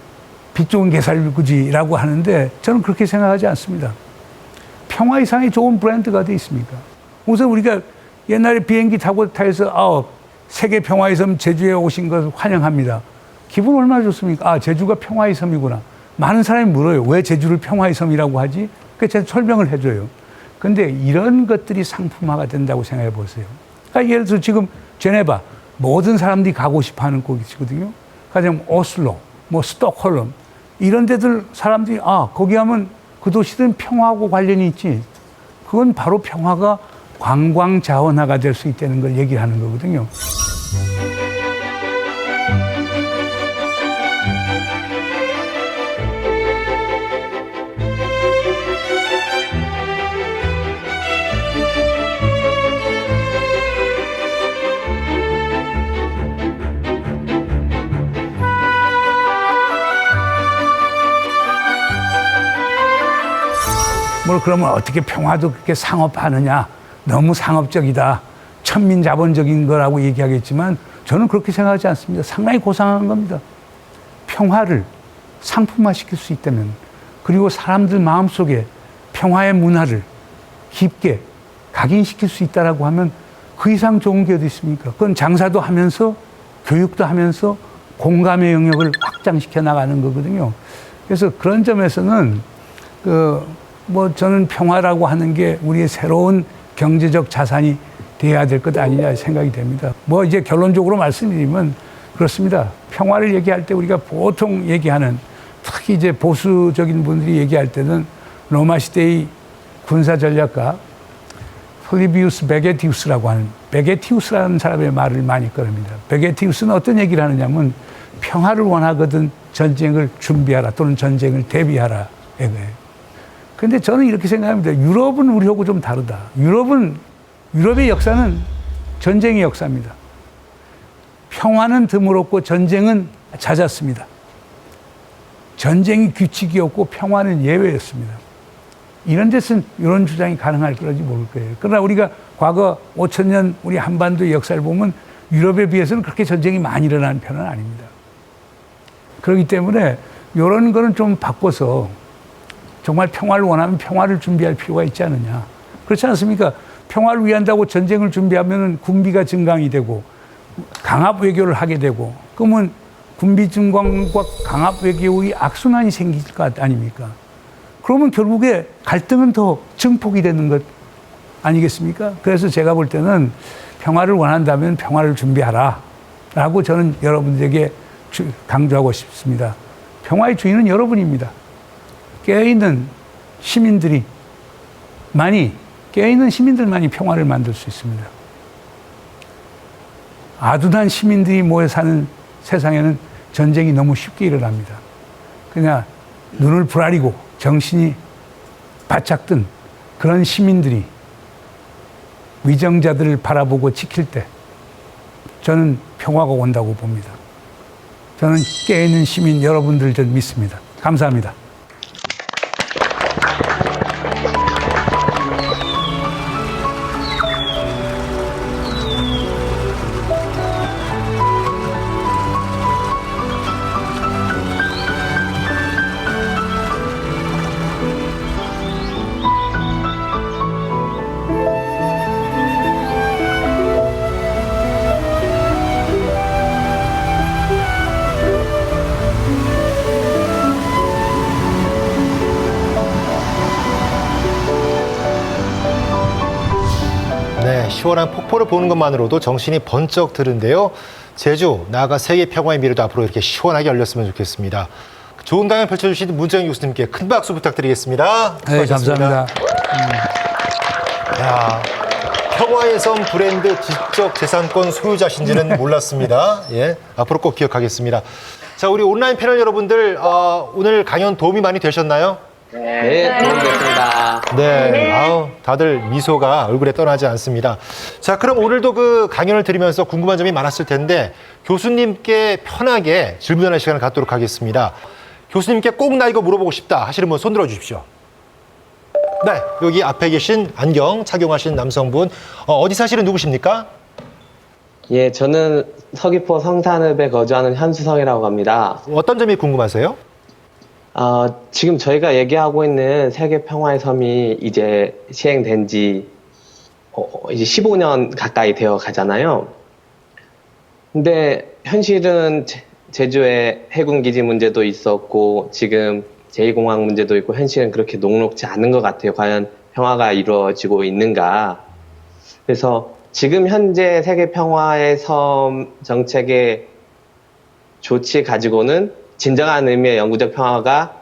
빛 좋은 게살구지라고 하는데 저는 그렇게 생각하지 않습니다. 평화 이상의 좋은 브랜드가 어디 있습니까? 우선 우리가 옛날에 비행기 타고 타서 세계 평화의 섬 제주에 오신 것을 환영합니다. 기분 얼마나 좋습니까? 제주가 평화의 섬이구나. 많은 사람이 물어요. 왜 제주를 평화의 섬이라고 하지? 그래서 제가 설명을 해줘요. 근데 이런 것들이 상품화가 된다고 생각해 보세요. 그러니까 예를 들어서 지금 제네바 모든 사람들이 가고 싶어 하는 곳이거든요. 가령 오슬로, 스톡홀름 이런 데들 사람들이 거기 하면 그 도시들은 평화하고 관련이 있지. 그건 바로 평화가 관광 자원화가 될 수 있다는 걸 얘기하는 거거든요. 그러면 어떻게 평화도 그렇게 상업화하느냐. 너무 상업적이다. 천민자본적인 거라고 얘기하겠지만 저는 그렇게 생각하지 않습니다. 상당히 고상한 겁니다. 평화를 상품화시킬 수 있다면, 그리고 사람들 마음속에 평화의 문화를 깊게 각인시킬 수 있다라고 하면 그 이상 좋은 게 어디 있습니까? 그건 장사도 하면서 교육도 하면서 공감의 영역을 확장시켜 나가는 거거든요. 그래서 그런 점에서는 저는 평화라고 하는 게 우리의 새로운 경제적 자산이 돼야 될 것 아니냐 생각이 됩니다. 이제 결론적으로 말씀드리면 그렇습니다. 평화를 얘기할 때 우리가 보통 얘기하는, 특히 이제 보수적인 분들이 얘기할 때는 로마 시대의 군사 전략가 플리비우스 베게티우스라고 하는, 베게티우스라는 사람의 말을 많이 꺼냅니다. 베게티우스는 어떤 얘기를 하느냐면 평화를 원하거든 전쟁을 준비하라 또는 전쟁을 대비하라 이거예요. 그런데 저는 이렇게 생각합니다. 유럽은 우리하고 좀 다르다. 유럽의 역사는 전쟁의 역사입니다. 평화는 드물었고 전쟁은 잦았습니다. 전쟁이 규칙이었고 평화는 예외였습니다. 이런 데서는 이런 주장이 가능할 거라지 모를 거예요. 그러나 우리가 과거 5,000년 우리 한반도의 역사를 보면 유럽에 비해서는 그렇게 전쟁이 많이 일어나는 편은 아닙니다. 그렇기 때문에 이런 거는 좀 바꿔서 정말 평화를 원하면 평화를 준비할 필요가 있지 않느냐. 그렇지 않습니까? 평화를 위한다고 전쟁을 준비하면 군비가 증강이 되고 강압 외교를 하게 되고, 그러면 군비 증강과 강압 외교의 악순환이 생길 것 아닙니까? 그러면 결국에 갈등은 더 증폭이 되는 것 아니겠습니까? 그래서 제가 볼 때는 평화를 원한다면 평화를 준비하라 라고 저는 여러분들에게 강조하고 싶습니다. 평화의 주인은 여러분입니다. 깨어있는 시민들만이 평화를 만들 수 있습니다. 아둔한 시민들이 모여 사는 세상에는 전쟁이 너무 쉽게 일어납니다. 그냥 눈을 부라리고 정신이 바짝 든 그런 시민들이 위정자들을 바라보고 지킬 때 저는 평화가 온다고 봅니다. 저는 깨어있는 시민 여러분들 좀 믿습니다. 감사합니다. 시원한 폭포를 보는 것만으로도 정신이 번쩍 드는데요. 제주, 나아가 세계 평화의 미래도 앞으로 이렇게 시원하게 열렸으면 좋겠습니다. 좋은 강연 펼쳐주신 문정인 교수님께 큰 박수 부탁드리겠습니다. 네, 감사합니다. 야, 평화의 섬 브랜드 지적재산권 소유자신지는 몰랐습니다. 예, 앞으로 꼭 기억하겠습니다. 자, 우리 온라인 패널 여러분들, 오늘 강연 도움이 많이 되셨나요? 네, 도움됐습니다. 네, 아우, 다들 미소가 얼굴에 떠나지 않습니다. 자, 그럼 오늘도 그 강연을 들으면서 궁금한 점이 많았을 텐데 교수님께 편하게 질문하는 시간을 갖도록 하겠습니다. 교수님께 꼭 나 이거 물어보고 싶다 하시는 분 손 들어 주십시오. 네, 여기 앞에 계신 안경 착용하신 남성분, 어디 사시는 누구십니까? 예, 저는 서귀포 성산읍에 거주하는 현수성이라고 합니다. 어떤 점이 궁금하세요? 지금 저희가 얘기하고 있는 세계 평화의 섬이 이제 시행된 지 이제 15년 가까이 되어 가잖아요. 근데 현실은 제주에 해군기지 문제도 있었고 지금 제2공항 문제도 있고 현실은 그렇게 녹록지 않은 것 같아요. 과연 평화가 이루어지고 있는가. 그래서 지금 현재 세계 평화의 섬 정책의 조치 가지고는 진정한 의미의 영구적 평화가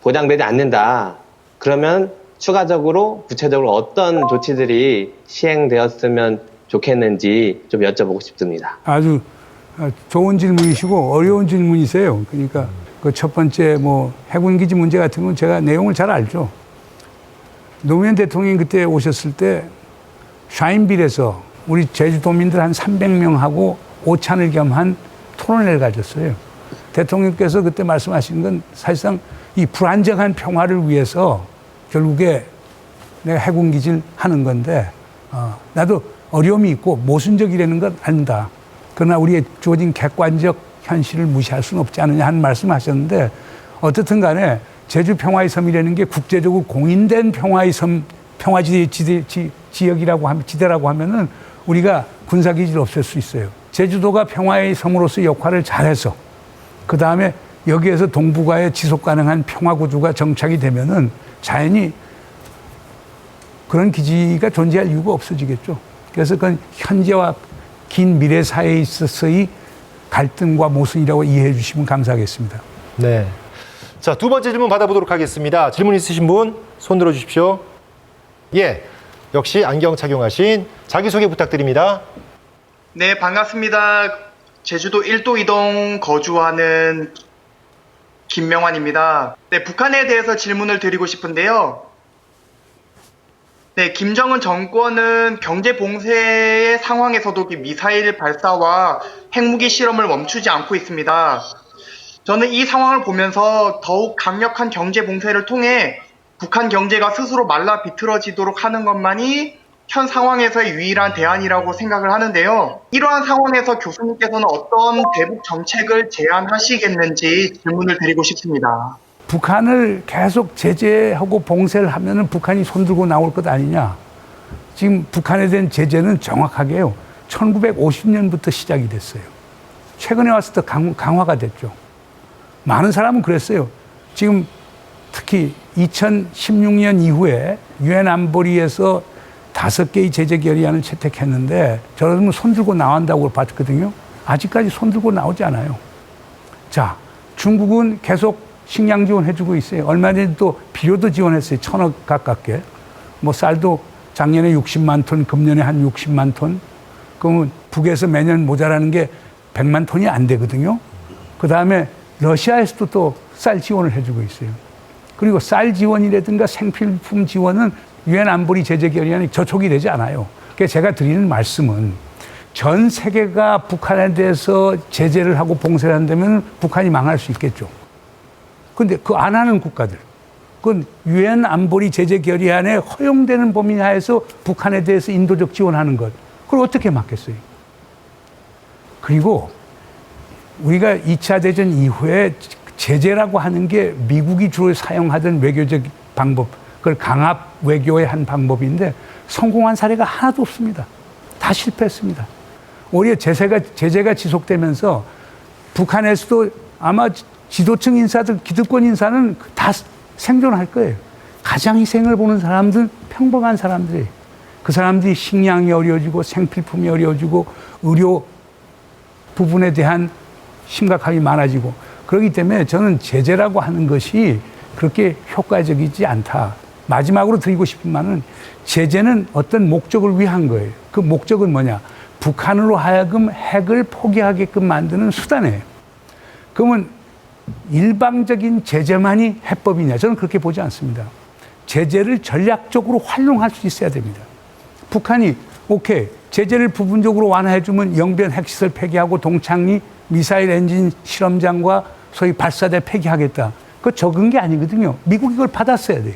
보장되지 않는다. 그러면 추가적으로 구체적으로 어떤 조치들이 시행되었으면 좋겠는지 좀 여쭤보고 싶습니다. 아주 좋은 질문이시고 어려운 질문이세요. 그러니까 그 첫 번째 해군기지 문제 같은 건 제가 내용을 잘 알죠. 노무현 대통령이 그때 오셨을 때 샤인빌에서 우리 제주도민들 한 300명하고 오찬을 겸한 토론회를 가졌어요. 대통령께서 그때 말씀하신 건 사실상 이 불안정한 평화를 위해서 결국에 내가 해군기지를 하는 건데 나도 어려움이 있고 모순적이라는 건 안다. 그러나 우리의 주어진 객관적 현실을 무시할 수는 없지 않느냐 하는 말씀을 하셨는데 어떻든 간에 제주 평화의 섬이라는 게 국제적으로 공인된 평화의 섬, 지역이라고 하면, 지대라고 하면은 우리가 군사기지를 없앨 수 있어요. 제주도가 평화의 섬으로서 역할을 잘해서 그 다음에 여기에서 동북아의 지속 가능한 평화 구조가 정착이 되면은 자연히 그런 기지가 존재할 이유가 없어지겠죠. 그래서 그건 현재와 긴 미래 사이에 있어서의 갈등과 모순이라고 이해해 주시면 감사하겠습니다. 네. 자, 두 번째 질문 받아보도록 하겠습니다. 질문 있으신 분 손 들어 주십시오. 예, 역시 안경 착용하신 자기소개 부탁드립니다. 네, 반갑습니다. 제주도 1도 2동 거주하는 김명환입니다. 네, 북한에 대해서 질문을 드리고 싶은데요. 네, 김정은 정권은 경제 봉쇄의 상황에서도 미사일 발사와 핵무기 실험을 멈추지 않고 있습니다. 저는 이 상황을 보면서 더욱 강력한 경제 봉쇄를 통해 북한 경제가 스스로 말라 비틀어지도록 하는 것만이 현 상황에서의 유일한 대안이라고 생각을 하는데요. 이러한 상황에서 교수님께서는 어떤 대북 정책을 제안하시겠는지 질문을 드리고 싶습니다. 북한을 계속 제재하고 봉쇄를 하면은 북한이 손들고 나올 것 아니냐. 지금 북한에 대한 제재는 정확하게요. 1950년부터 시작이 됐어요. 최근에 와서 더 강화가 됐죠. 많은 사람은 그랬어요. 지금 특히 2016년 이후에 유엔 안보리에서 5개의 제재 결의안을 채택했는데 저러면 손들고 나온다고 봤거든요. 아직까지 손들고 나오지 않아요. 자, 중국은 계속 식량 지원해주고 있어요. 얼마 전에 또 비료도 지원했어요. 1,000억 가깝게. 뭐 쌀도 작년에 60만 톤, 금년에 한 60만 톤. 그러면 북에서 매년 모자라는 게 100만 톤이 안 되거든요. 그 다음에 러시아에서도 또 쌀 지원을 해주고 있어요. 그리고 쌀 지원이라든가 생필품 지원은 유엔 안보리 제재 결의안이 저촉이 되지 않아요. 그래서 제가 드리는 말씀은 전 세계가 북한에 대해서 제재를 하고 봉쇄를 한다면 북한이 망할 수 있겠죠. 근데 그 안 하는 국가들, 그건 유엔 안보리 제재 결의안에 허용되는 범위 하에서 북한에 대해서 인도적 지원하는 것, 그걸 어떻게 막겠어요? 그리고 우리가 2차 대전 이후에 제재라고 하는 게 미국이 주로 사용하던 외교적 방법, 그걸 강압 외교의 한 방법인데 성공한 사례가 하나도 없습니다. 다 실패했습니다. 오히려 제재가 지속되면서 북한에서도 아마 지도층 인사들, 기득권 인사는 다 생존할 거예요. 가장 희생을 보는 사람들은 평범한 사람들이에요. 그 사람들이 식량이 어려워지고 생필품이 어려워지고 의료 부분에 대한 심각함이 많아지고 그렇기 때문에 저는 제재라고 하는 것이 그렇게 효과적이지 않다. 마지막으로 드리고 싶은 말은 제재는 어떤 목적을 위한 거예요. 그 목적은 뭐냐? 북한으로 하여금 핵을 포기하게끔 만드는 수단이에요. 그러면 일방적인 제재만이 해법이냐? 저는 그렇게 보지 않습니다. 제재를 전략적으로 활용할 수 있어야 됩니다. 북한이 오케이, 제재를 부분적으로 완화해주면 영변 핵시설 폐기하고 동창리 미사일 엔진 실험장과 소위 발사대 폐기하겠다. 그거 적은 게 아니거든요. 미국이 그걸 받았어야 돼요.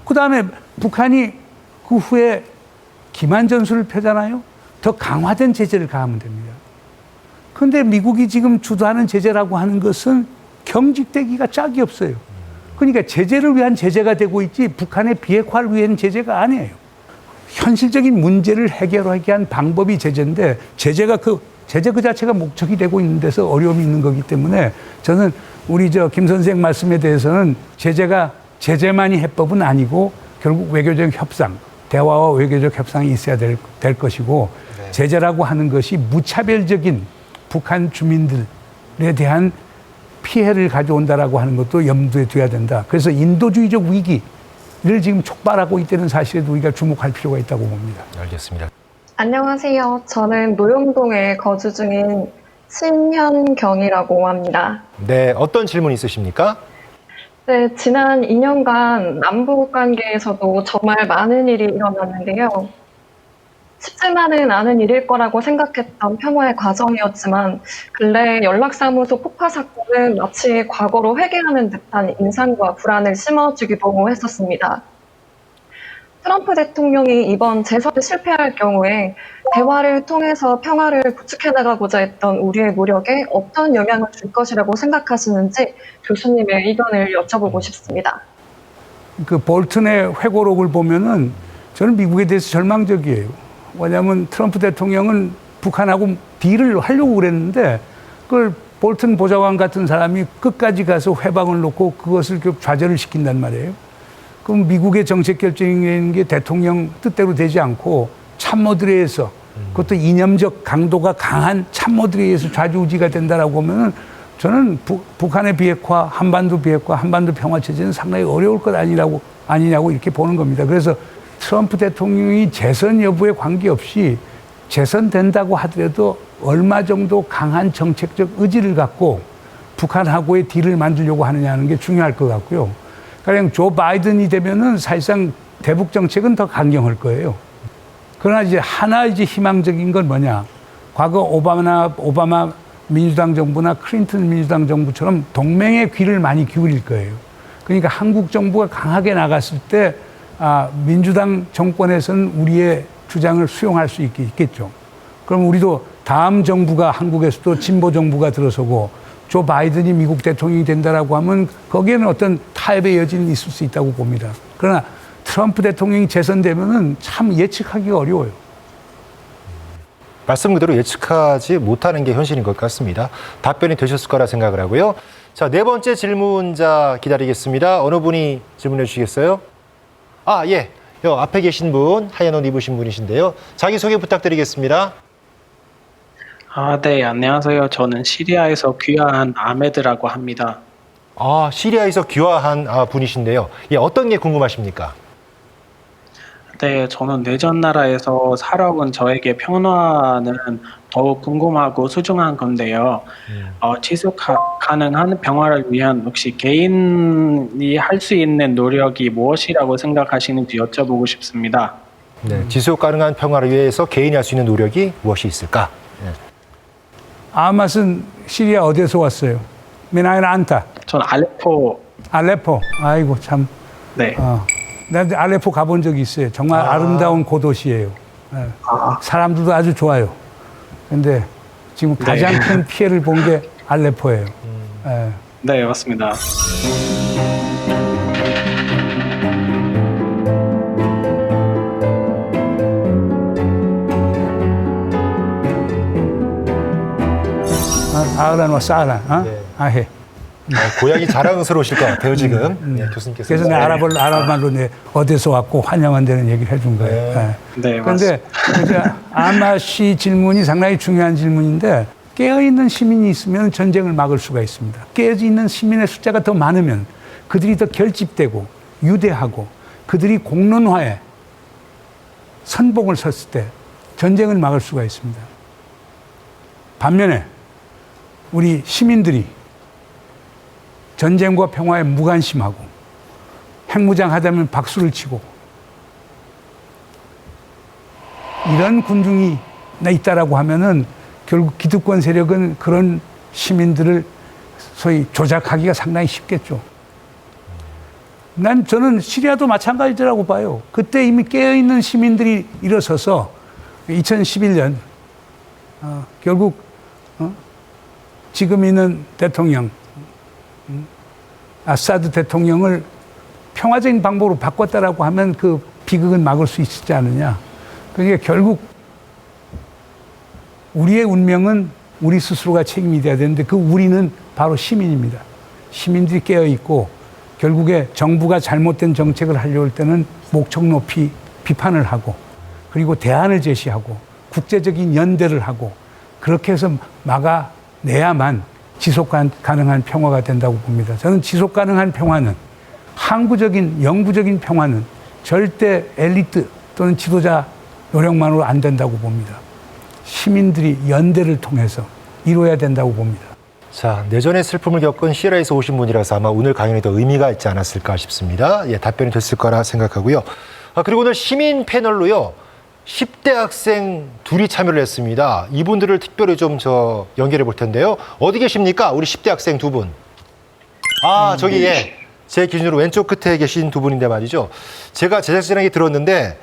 그 다음에 북한이 그 후에 기만 전술을 펴잖아요. 더 강화된 제재를 가하면 됩니다. 그런데 미국이 지금 주도하는 제재라고 하는 것은 경직되기가 짝이 없어요. 그러니까 제재를 위한 제재가 되고 있지 북한의 비핵화를 위한 제재가 아니에요. 현실적인 문제를 해결하기 위한 방법이 제재인데 제재 그 자체가 목적이 되고 있는 데서 어려움이 있는 거기 때문에 저는 우리 김 선생 말씀에 대해서는 제재만이 해법은 아니고 결국 외교적 협상, 대화와 외교적 협상이 있어야 될 것이고 네. 제재라고 하는 것이 무차별적인 북한 주민들에 대한 피해를 가져온다라고 하는 것도 염두에 둬야 된다. 그래서 인도주의적 위기를 지금 촉발하고 있다는 사실에도 우리가 주목할 필요가 있다고 봅니다. 알겠습니다. 안녕하세요. 저는 노용동에 거주 중인 신현경이라고 합니다. 네, 어떤 질문 있으십니까? 네, 지난 2년간 남북 관계에서도 정말 많은 일이 일어났는데요. 쉽지만은 않은 일일 거라고 생각했던 평화의 과정이었지만 근래 연락사무소 폭파 사건은 마치 과거로 회귀하는 듯한 인상과 불안을 심어주기도 했었습니다. 트럼프 대통령이 이번 재선에 실패할 경우에 대화를 통해서 평화를 구축해 나가고자 했던 우리의 노력에 어떤 영향을 줄 것이라고 생각하시는지 교수님의 의견을 여쭤보고 싶습니다. 그 볼튼의 회고록을 보면은 저는 미국에 대해서 절망적이에요. 왜냐하면 트럼프 대통령은 북한하고 딜을 하려고 그랬는데 그걸 볼튼 보좌관 같은 사람이 끝까지 가서 회방을 놓고 그것을 좌절을 시킨단 말이에요. 그럼 미국의 정책 결정이라는 게 대통령 뜻대로 되지 않고 참모들에 의해서 그것도 이념적 강도가 강한 참모들에 의해서 좌지우지가 된다라고 하면은 저는 북한의 비핵화, 한반도 비핵화, 한반도 평화 체제는 상당히 어려울 것 아니냐고 이렇게 보는 겁니다. 그래서 트럼프 대통령이 재선 여부에 관계없이 재선된다고 하더라도 얼마 정도 강한 정책적 의지를 갖고 북한하고의 딜을 만들려고 하느냐는 게 중요할 것 같고요. 가령 조 바이든이 되면은 사실상 대북 정책은 더 강경할 거예요. 그러나 이제 하나 희망적인 건 뭐냐? 과거 오바마 민주당 정부나 클린턴 민주당 정부처럼 동맹의 귀를 많이 기울일 거예요. 그러니까 한국 정부가 강하게 나갔을 때 민주당 정권에서는 우리의 주장을 수용할 수 있겠죠. 그럼 우리도 다음 정부가 한국에서도 진보 정부가 들어서고 조 바이든이 미국 대통령이 된다라고 하면 거기에는 어떤 타협의 여지는 있을 수 있다고 봅니다. 그러나 트럼프 대통령이 재선되면은 참 예측하기가 어려워요. 말씀 그대로 예측하지 못하는 게 현실인 것 같습니다. 답변이 되셨을 거라 생각을 하고요. 자, 네 번째 질문자 기다리겠습니다. 어느 분이 질문해 주시겠어요? 예. 앞에 계신 분, 하얀 옷 입으신 분이신데요. 자기소개 부탁드리겠습니다. 네, 안녕하세요. 저는 시리아에서 귀화한 아메드라고 합니다. 시리아에서 귀화한 분이신데요. 어떤 게 궁금하십니까? 네, 저는 내전 나라에서 살아온 저에게 평화는 더욱 궁금하고 소중한 건데요. 지속 가능한 평화를 위한 혹시 개인이 할 수 있는 노력이 무엇이라고 생각하시는지 여쭤보고 싶습니다. 네, 지속 가능한 평화를 위해서 개인이 할 수 있는 노력이 무엇이 있을까? 아맛은 시리아 어디에서 왔어요? 미나인 안타. 전 알레포. 알레포. 아이고 참. 네. 난 알레포 가본 적이 있어요. 정말 아름다운 고도시예요. 사람들도 아주 좋아요. 근데 지금 가장 큰 피해를 본 게 알레포예요. 네, 맞습니다. 아흐란 와 사흐란. 아해. 고향이 자랑스러우실 것 같아요, 지금. 네, 교수님께서. 그래서 내가 아랍말로 어디서 왔고 환영한다는 얘기를 해준 거예요. 네, 그런데 아마 씨 질문이 상당히 중요한 질문인데 깨어있는 시민이 있으면 전쟁을 막을 수가 있습니다. 깨어있는 시민의 숫자가 더 많으면 그들이 더 결집되고 유대하고 그들이 공론화에 선봉을 섰을 때 전쟁을 막을 수가 있습니다. 반면에 우리 시민들이 전쟁과 평화에 무관심하고 핵무장하다면 박수를 치고 이런 군중이 있다라고 하면은 결국 기득권 세력은 그런 시민들을 소위 조작하기가 상당히 쉽겠죠. 저는 시리아도 마찬가지라고 봐요. 그때 이미 깨어있는 시민들이 일어서서 2011년 결국 지금 있는 대통령 아사드 대통령을 평화적인 방법으로 바꿨다라고 하면 그 비극은 막을 수 있지 않느냐. 그러니까 결국 우리의 운명은 우리 스스로가 책임이 돼야 되는데 그 우리는 바로 시민입니다. 시민들이 깨어있고 결국에 정부가 잘못된 정책을 하려고 할 때는 목청 높이 비판을 하고 그리고 대안을 제시하고 국제적인 연대를 하고 그렇게 해서 막아내야만 지속 가능한 평화가 된다고 봅니다. 저는 지속 가능한 평화는 항구적인 영구적인 평화는 절대 엘리트 또는 지도자 노력만으로 안 된다고 봅니다. 시민들이 연대를 통해서 이루어야 된다고 봅니다. 자, 내전의 슬픔을 겪은 시리아에서 오신 분이라서 아마 오늘 강연이 더 의미가 있지 않았을까 싶습니다. 답변이 됐을 거라 생각하고요. 그리고 오늘 시민 패널로요. 10대 학생 둘이 참여를 했습니다. 이분들을 특별히 좀 연결해 볼 텐데요. 어디 계십니까? 우리 10대 학생 두 분. 저기 제 기준으로 왼쪽 끝에 계신 두 분인데 말이죠. 제가 제작진에게 들었는데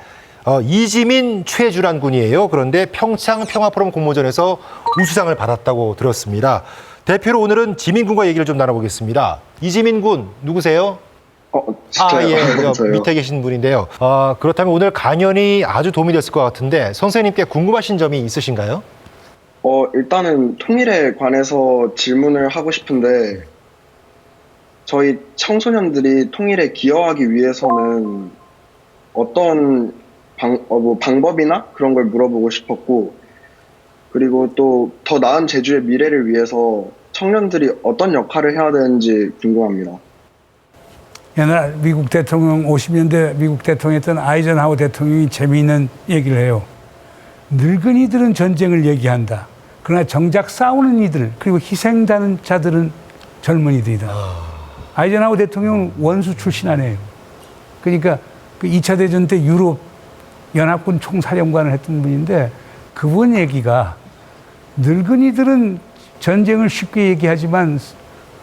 이지민 최주란 군이에요. 그런데 평창 평화포럼 공모전에서 우수상을 받았다고 들었습니다. 대표로 오늘은 지민 군과 얘기를 좀 나눠보겠습니다. 이지민 군 누구세요? 진짜요? 예, 밑에 계신 분인데요. 그렇다면 오늘 강연이 아주 도움이 됐을 것 같은데 선생님께 궁금하신 점이 있으신가요? 일단은 통일에 관해서 질문을 하고 싶은데, 저희 청소년들이 통일에 기여하기 위해서는 어떤 방법이나 그런 걸 물어보고 싶었고, 그리고 또 더 나은 제주의 미래를 위해서 청년들이 어떤 역할을 해야 되는지 궁금합니다. 옛날 미국 대통령 50년대 미국 대통령이었던 아이젠하워 대통령이 재미있는 얘기를 해요. 늙은이들은 전쟁을 얘기한다. 그러나 정작 싸우는 이들 그리고 희생하는 자들은 젊은이들이다. 아이젠하워 대통령은 원수 출신 아니에요. 그러니까 그 2차 대전 때 유럽 연합군 총사령관을 했던 분인데 그분 얘기가 늙은이들은 전쟁을 쉽게 얘기하지만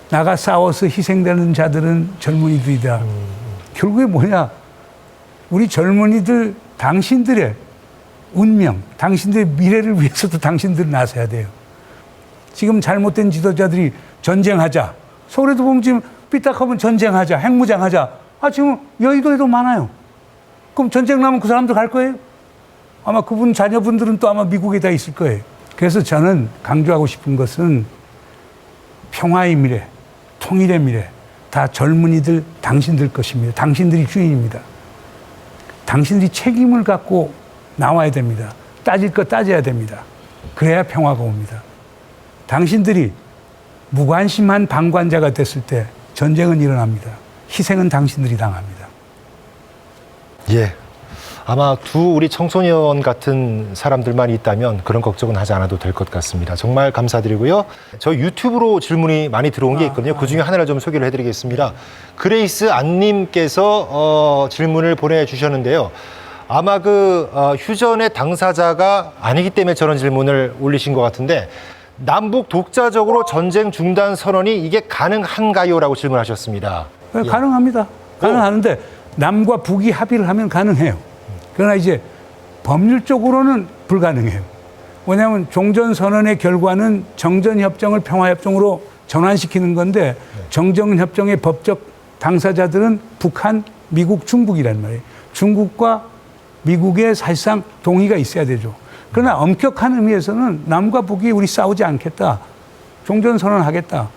나가 싸워서 희생되는 자들은 젊은이들이다. 결국에 뭐냐? 우리 젊은이들 당신들의 운명, 당신들의 미래를 위해서도 당신들은 나서야 돼요. 지금 잘못된 지도자들이 전쟁하자. 서울에도 보면 지금 삐딱하면 전쟁하자, 핵무장하자. 지금 여의도에도 많아요. 그럼 전쟁 나면 그 사람들 갈 거예요? 아마 그분 자녀분들은 또 아마 미국에 다 있을 거예요. 그래서 저는 강조하고 싶은 것은 평화의 미래, 통일의 미래, 다 젊은이들, 당신들 것입니다. 당신들이 주인입니다. 당신들이 책임을 갖고 나와야 됩니다. 따질 거 따져야 됩니다. 그래야 평화가 옵니다. 당신들이 무관심한 방관자가 됐을 때 전쟁은 일어납니다. 희생은 당신들이 당합니다. 예. 아마 두 우리 청소년 같은 사람들만 있다면 그런 걱정은 하지 않아도 될 것 같습니다. 정말 감사드리고요. 저 유튜브로 질문이 많이 들어온 게 있거든요. 그중에 하나를 좀 소개를 해드리겠습니다. 그레이스 안님께서 질문을 보내주셨는데요. 아마 휴전의 당사자가 아니기 때문에 저런 질문을 올리신 것 같은데 남북 독자적으로 전쟁 중단 선언이 이게 가능한가요? 라고 질문하셨습니다. 네, 가능합니다. 가능하는데 남과 북이 합의를 하면 가능해요. 그러나 이제 법률적으로는 불가능해요. 왜냐하면 종전선언의 결과는 정전협정을 평화협정으로 전환시키는 건데 정전협정의 법적 당사자들은 북한, 미국, 중국이란 말이에요. 중국과 미국의 사실상 동의가 있어야 되죠. 그러나 엄격한 의미에서는 남과 북이 우리 싸우지 않겠다. 종전선언하겠다.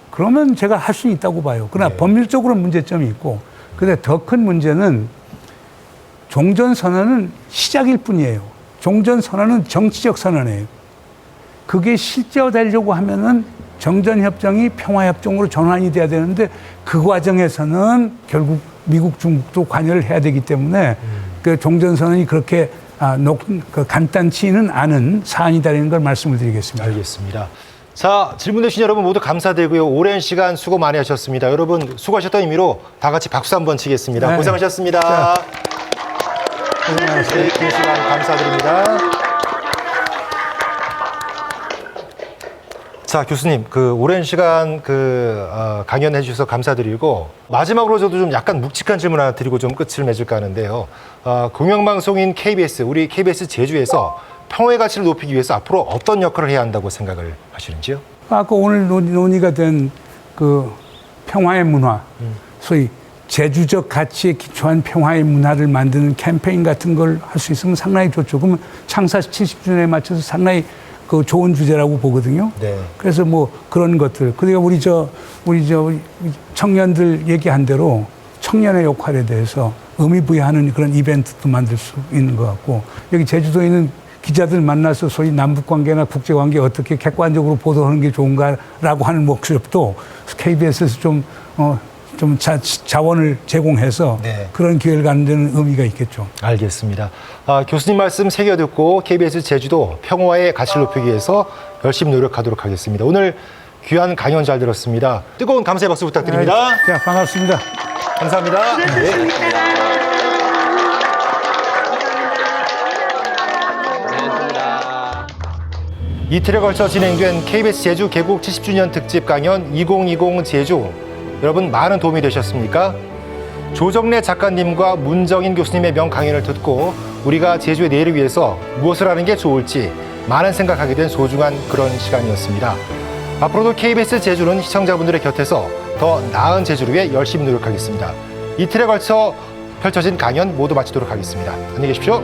그러면 제가 할 수 있다고 봐요. 그러나 법률적으로 문제점이 있고, 근데 더 큰 문제는 종전선언은 시작일 뿐이에요. 종전선언은 정치적 선언이에요. 그게 실제화되려고 하면은 정전협정이 평화협정으로 전환이 돼야 되는데 그 과정에서는 결국 미국, 중국도 관여를 해야 되기 때문에 그 종전선언이 그렇게 간단치는 않은 사안이다라는 걸 말씀을 드리겠습니다. 알겠습니다. 자, 질문 주신 여러분 모두 감사드리고요. 오랜 시간 수고 많이 하셨습니다. 여러분 수고하셨던 의미로 다 같이 박수 한번 치겠습니다. 네. 고생하셨습니다. 긴 시간 감사드립니다. 자, 교수님, 오랜 시간 강연해 주셔서 감사드리고 마지막으로 저도 좀 약간 묵직한 질문 하나 드리고 좀 끝을 맺을까 하는데요. 공영방송인 KBS, 우리 KBS 제주에서 평화의 가치를 높이기 위해서 앞으로 어떤 역할을 해야 한다고 생각을 하시는지요? 아까 오늘 논의가 된 평화의 문화, 소위 제주적 가치에 기초한 평화의 문화를 만드는 캠페인 같은 걸 할 수 있으면 상당히 좋죠. 그러면 창사 70주년에 맞춰서 상당히 좋은 주제라고 보거든요. 네. 그래서 그런 것들. 그리고 우리 청년들 얘기한 대로 청년의 역할에 대해서 의미 부여하는 그런 이벤트도 만들 수 있는 것 같고, 여기 제주도에 있는 기자들 만나서 소위 남북관계나 국제관계 어떻게 객관적으로 보도하는 게 좋은가라고 하는 워크숍도 KBS에서 좀 자원을 제공해서 네. 그런 기회를 갖는 데는 의미가 있겠죠. 알겠습니다. 교수님 말씀 새겨 듣고 KBS 제주도 평화의 가치를 높이기 위해서 열심히 노력하도록 하겠습니다. 오늘 귀한 강연 잘 들었습니다. 뜨거운 감사의 박수 부탁드립니다. 자, 반갑습니다. 감사합니다. 네. 이틀에 걸쳐 진행된 KBS 제주 개국 70주년 특집 강연 2020 제주 여러분 많은 도움이 되셨습니까? 조정래 작가님과 문정인 교수님의 명강연을 듣고 우리가 제주의 내일을 위해서 무엇을 하는 게 좋을지 많은 생각하게 된 소중한 그런 시간이었습니다. 앞으로도 KBS 제주는 시청자분들의 곁에서 더 나은 제주를 위해 열심히 노력하겠습니다. 이틀에 걸쳐 펼쳐진 강연 모두 마치도록 하겠습니다. 안녕히 계십시오.